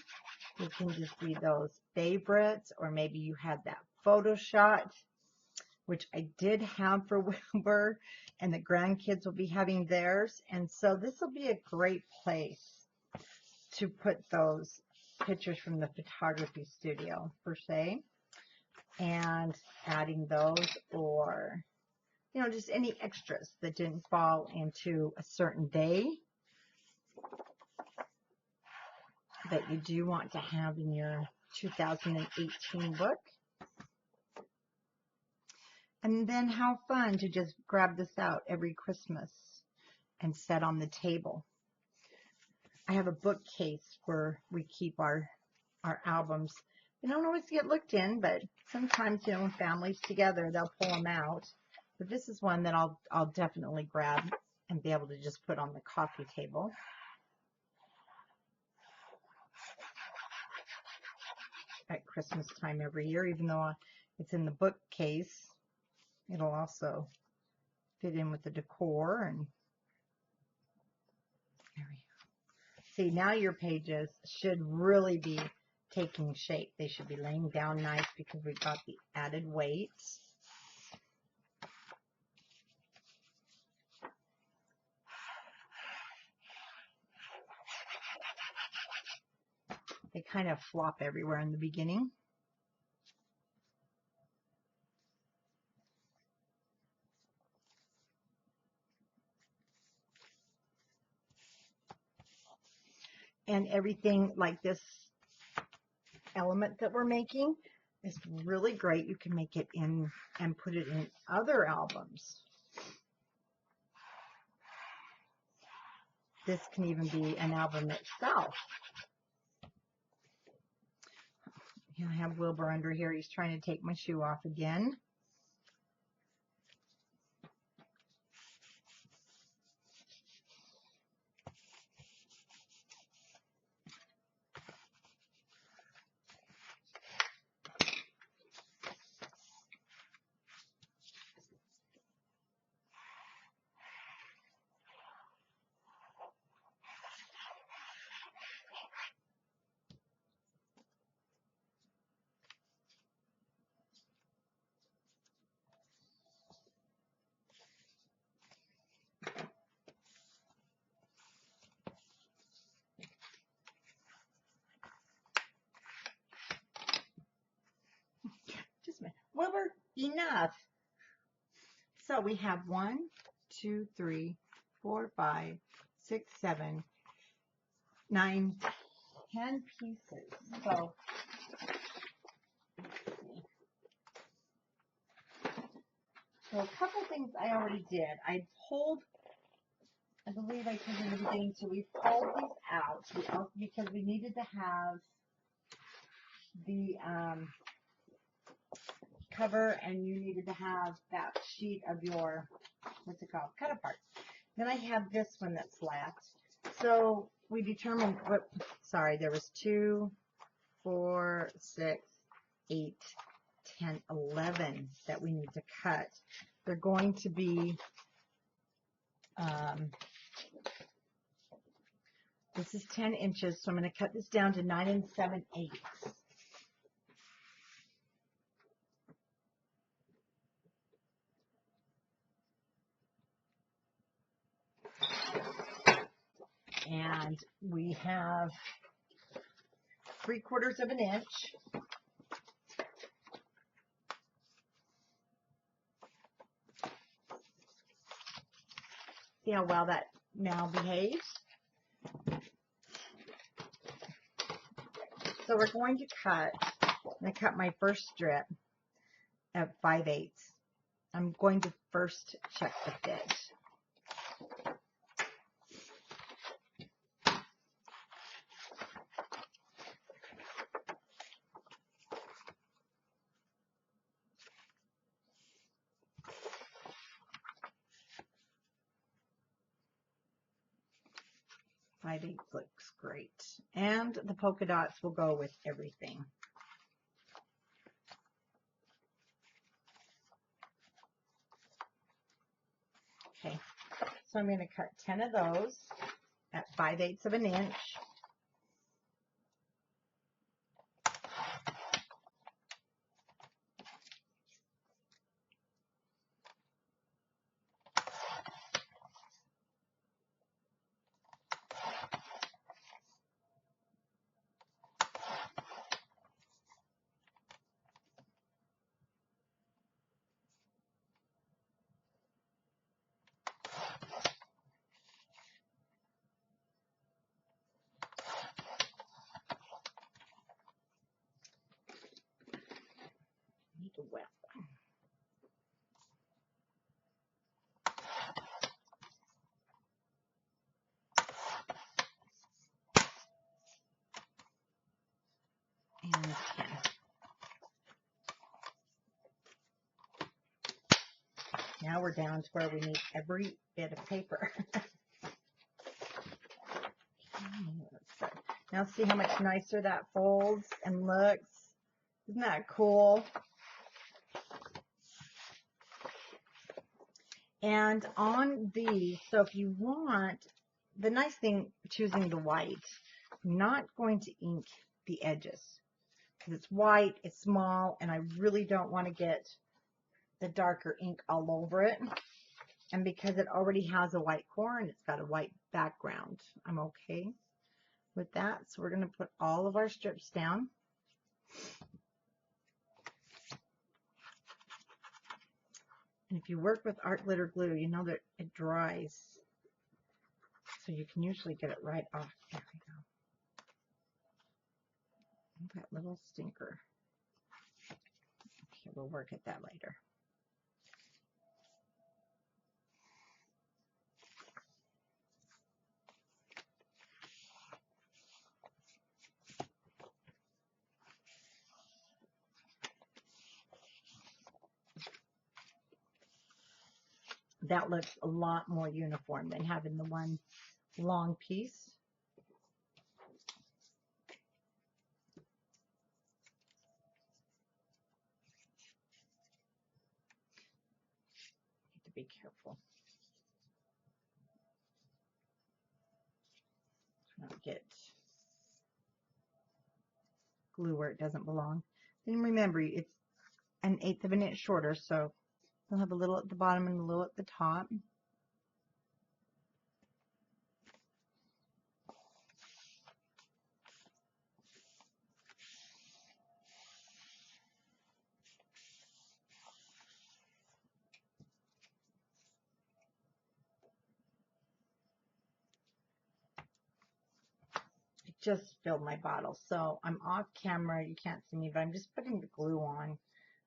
You can just be those favorites, or maybe you had that photo shot, which I did have for Wilbur, and the grandkids will be having theirs. And so this will be a great place to put those pictures from the photography studio, per se, and adding those, or, you know, just any extras that didn't fall into a certain day that you do want to have in your 2018 book. And then how fun to just grab this out every Christmas and set on the table. I have a bookcase where we keep our albums. They don't always get looked in, but sometimes, you know, when families together, they'll pull them out. But this is one that I'll definitely grab and be able to just put on the coffee table. At Christmas time every year, even though it's in the bookcase, it'll also fit in with the decor. And there we go. See, now your pages should really be taking shape. They should be laying down nice because we've got the added weight. They kind of flop everywhere in the beginning. And everything like this element that we're making is really great. You can make it in and put it in other albums. This can even be an album itself. I have Wilbur under here. He's trying to take my shoe off again. Just a minute. Wilbur, enough. So we have 1, 2, 3, 4, 5, 6, 7, 9, 10 pieces. So a couple things I already did. I believe I told you in the beginning, so we pulled these out because we needed to have the cover, and you needed to have that sheet of your, what's it called, cut apart. Then I have this one that's left. So we determined, there was 2, 4, 6, 8, 10, 11 that we need to cut. They're going to be, this is 10 inches, so I'm going to cut this down to 9 7/8. And we have 3/4 of an inch. See how well that now behaves? So we're going to cut, I cut my first strip at 5/8. I'm going to first check the fit. I think looks great. And the polka dots will go with everything. Okay, so I'm going to cut 10 of those at 5/8 of an inch. Need a wet one. times 10. Now we're down to where we need every bit of paper. Now see how much nicer that folds and looks. Isn't that cool? And on these, so if you want, the nice thing choosing the white, I'm not going to ink the edges because it's white, it's small, and I really don't want to get the darker ink all over it. And because it already has a white core and it's got a white background, I'm okay with that. So we're going to put all of our strips down. And if you work with art glitter glue, you know that it dries. So you can usually get it right off. There we go. That little stinker. Okay, we'll work at that later. That looks a lot more uniform than having the one long piece. Need to be careful. Not get glue where it doesn't belong. And remember, it's 1/8 of an inch shorter, so you'll have a little at the bottom and a little at the top. I just filled my bottle, so I'm off camera. You can't see me, but I'm just putting the glue on.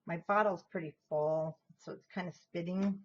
My bottle's pretty full, so it's kind of spitting.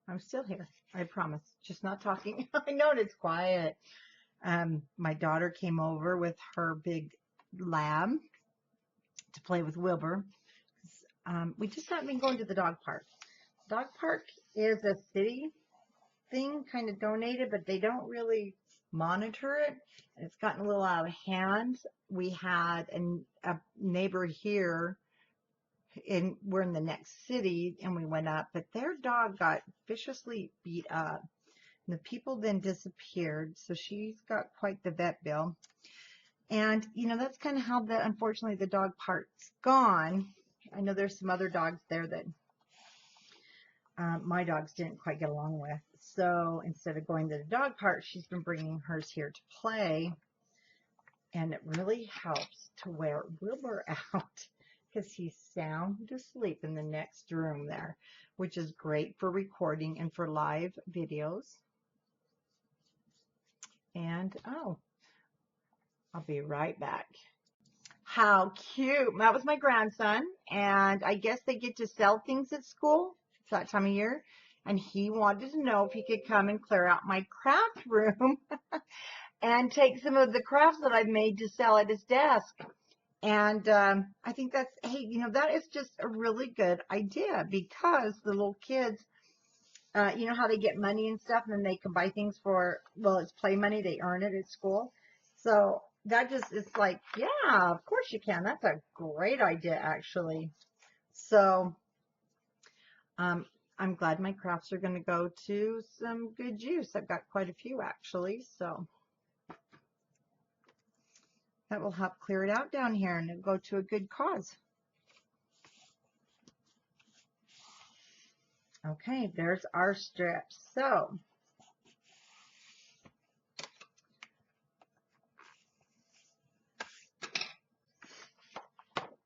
I'm still here, I promise. Just not talking. I know it's quiet. My daughter came over with her big lab to play with Wilbur. We just haven't been going to the dog park. Dog park is a city thing, kind of donated, but they don't really monitor it. And it's gotten a little out of hand. We had a neighbor here, and we're in the next city, and we went up, but their dog got viciously beat up. And the people then disappeared, so she's got quite the vet bill. And, you know, that's kind of how, unfortunately, the dog park's gone. I know there's some other dogs there that my dogs didn't quite get along with. So instead of going to the dog park, she's been bringing hers here to play. And it really helps to wear Wilbur out because he's sound asleep in the next room there, which is great for recording and for live videos. And, oh, I'll be right back. How cute. That was my grandson, and I guess they get to sell things at school. It's that time of year. And he wanted to know if he could come and clear out my craft room and take some of the crafts that I've made to sell at his desk. And I think that's, hey, you know, that is just a really good idea, because the little kids, you know how they get money and stuff, and then they can buy things for, well, it's play money. They earn it at school. So that just is like, yeah, of course you can. That's a great idea, actually. So I'm glad my crafts are going to go to some good use. I've got quite a few, actually. So that will help clear it out down here, and it'll go to a good cause. Okay, there's our strips. So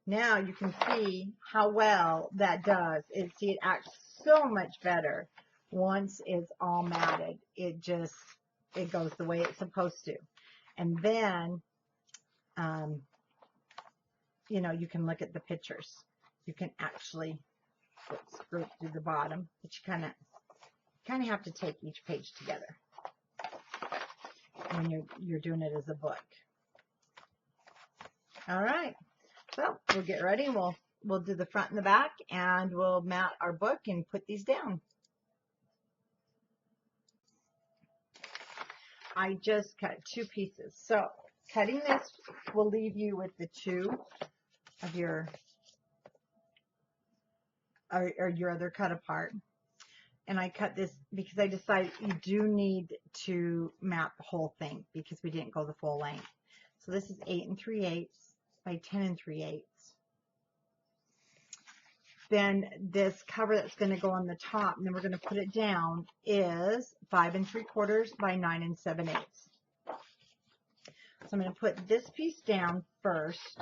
now you can see how well that does. See, it acts so much better once it's all matted. It goes the way it's supposed to. And then, you know, you can look at the pictures. You can actually screw it through the bottom, but you kind of have to take each page together when you're doing it as a book. All right. So we'll get ready, and we'll do the front and the back, and we'll mat our book and put these down. I just cut 2 pieces. So cutting this will leave you with the 2 of your other cut apart. And I cut this because I decided you do need to mat the whole thing because we didn't go the full length. So this is 8 3/8 by 10 3/8. Then this cover that's going to go on the top, and then we're going to put it down, is 5 3/4 by 9 7/8. So I'm going to put this piece down first.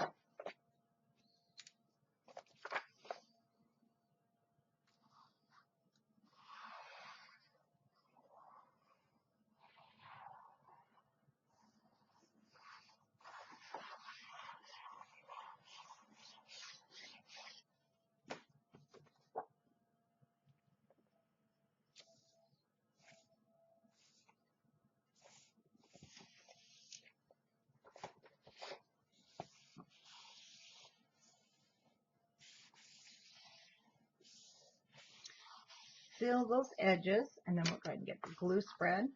Fill those edges, and then we'll go ahead and get the glue spread.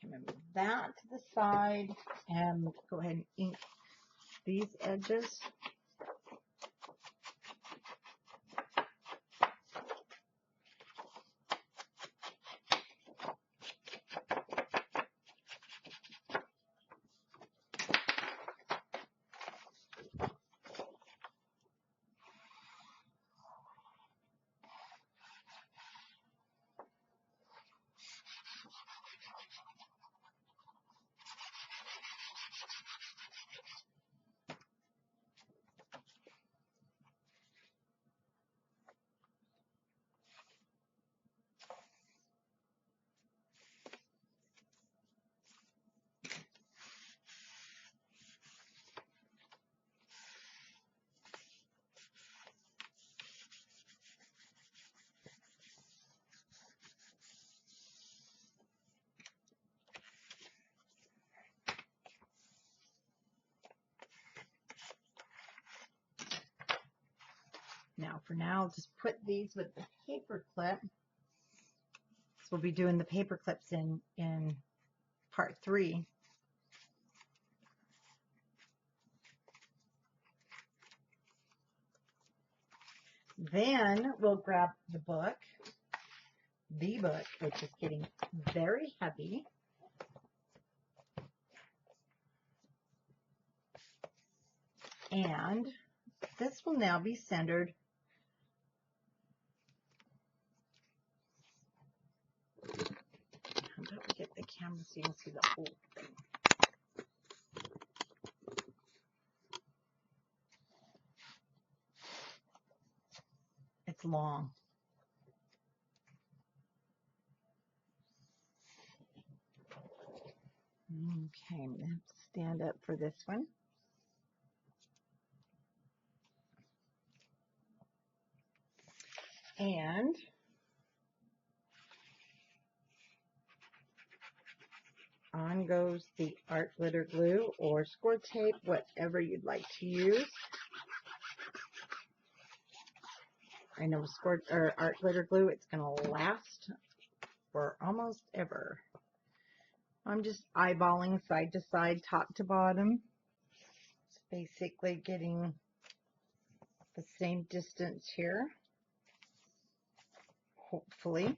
Move that to the side, and go ahead and ink these edges. Now, for now, I'll just put these with the paper clip. So we'll be doing the paper clips in part 3. Then we'll grab the book, which is getting very heavy. And this will now be centered camera so you can see the whole thing. It's long. Okay, I'm going to have to stand up for this one. And on goes the art glitter glue or score tape, whatever you'd like to use. I know art glitter glue, it's going to last for almost ever. I'm just eyeballing side to side, top to bottom. It's basically getting the same distance here, hopefully.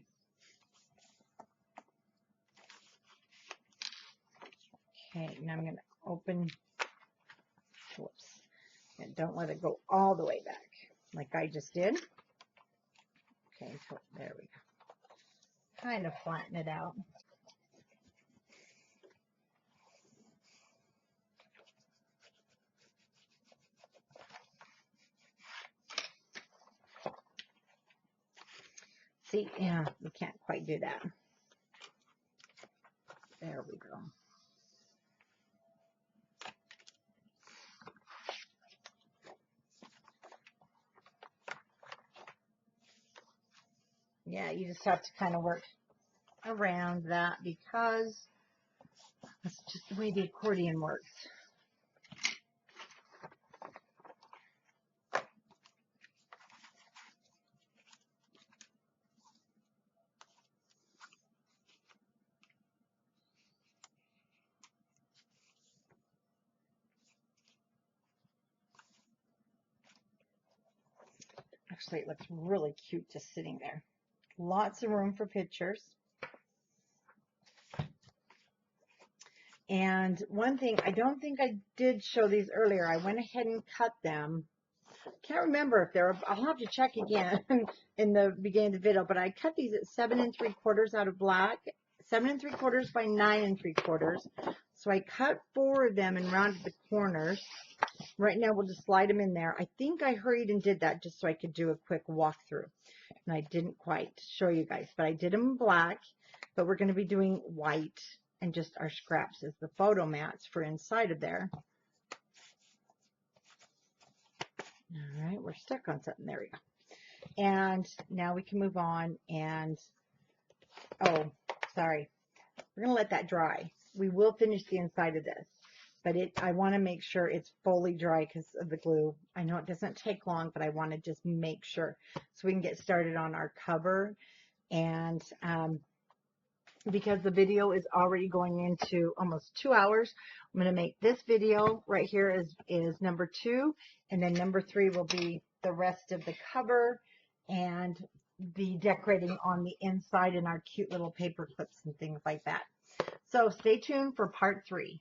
Okay, now I'm going to open, whoops, and don't let it go all the way back like I just did. Okay, so there we go. Kind of flatten it out. See, yeah, we can't quite do that. There we go. Yeah, you just have to kind of work around that because that's just the way the accordion works. Actually, it looks really cute just sitting there. Lots of room for pictures. And one thing, I don't think I did show these earlier. I went ahead and cut them. Can't remember if they're, I'll have to check again in the beginning of the video, but I cut these at 7 3/4 out of black, 7 3/4 by 9 3/4. So I cut 4 of them and rounded the corners. Right now we'll just slide them in there. I think I hurried and did that just so I could do a quick walkthrough. And I didn't quite show you guys, but I did them in black, but we're going to be doing white and just our scraps as the photo mats for inside of there. All right, we're stuck on something. There we go. And now we can move on and, oh, sorry. We're going to let that dry. We will finish the inside of this, but I want to make sure it's fully dry because of the glue. I know it doesn't take long, but I want to just make sure so we can get started on our cover. And because the video is already going into almost 2 hours, I'm going to make this video right here is number 2, and then number 3 will be the rest of the cover and the decorating on the inside and our cute little paper clips and things like that. So stay tuned for part 3.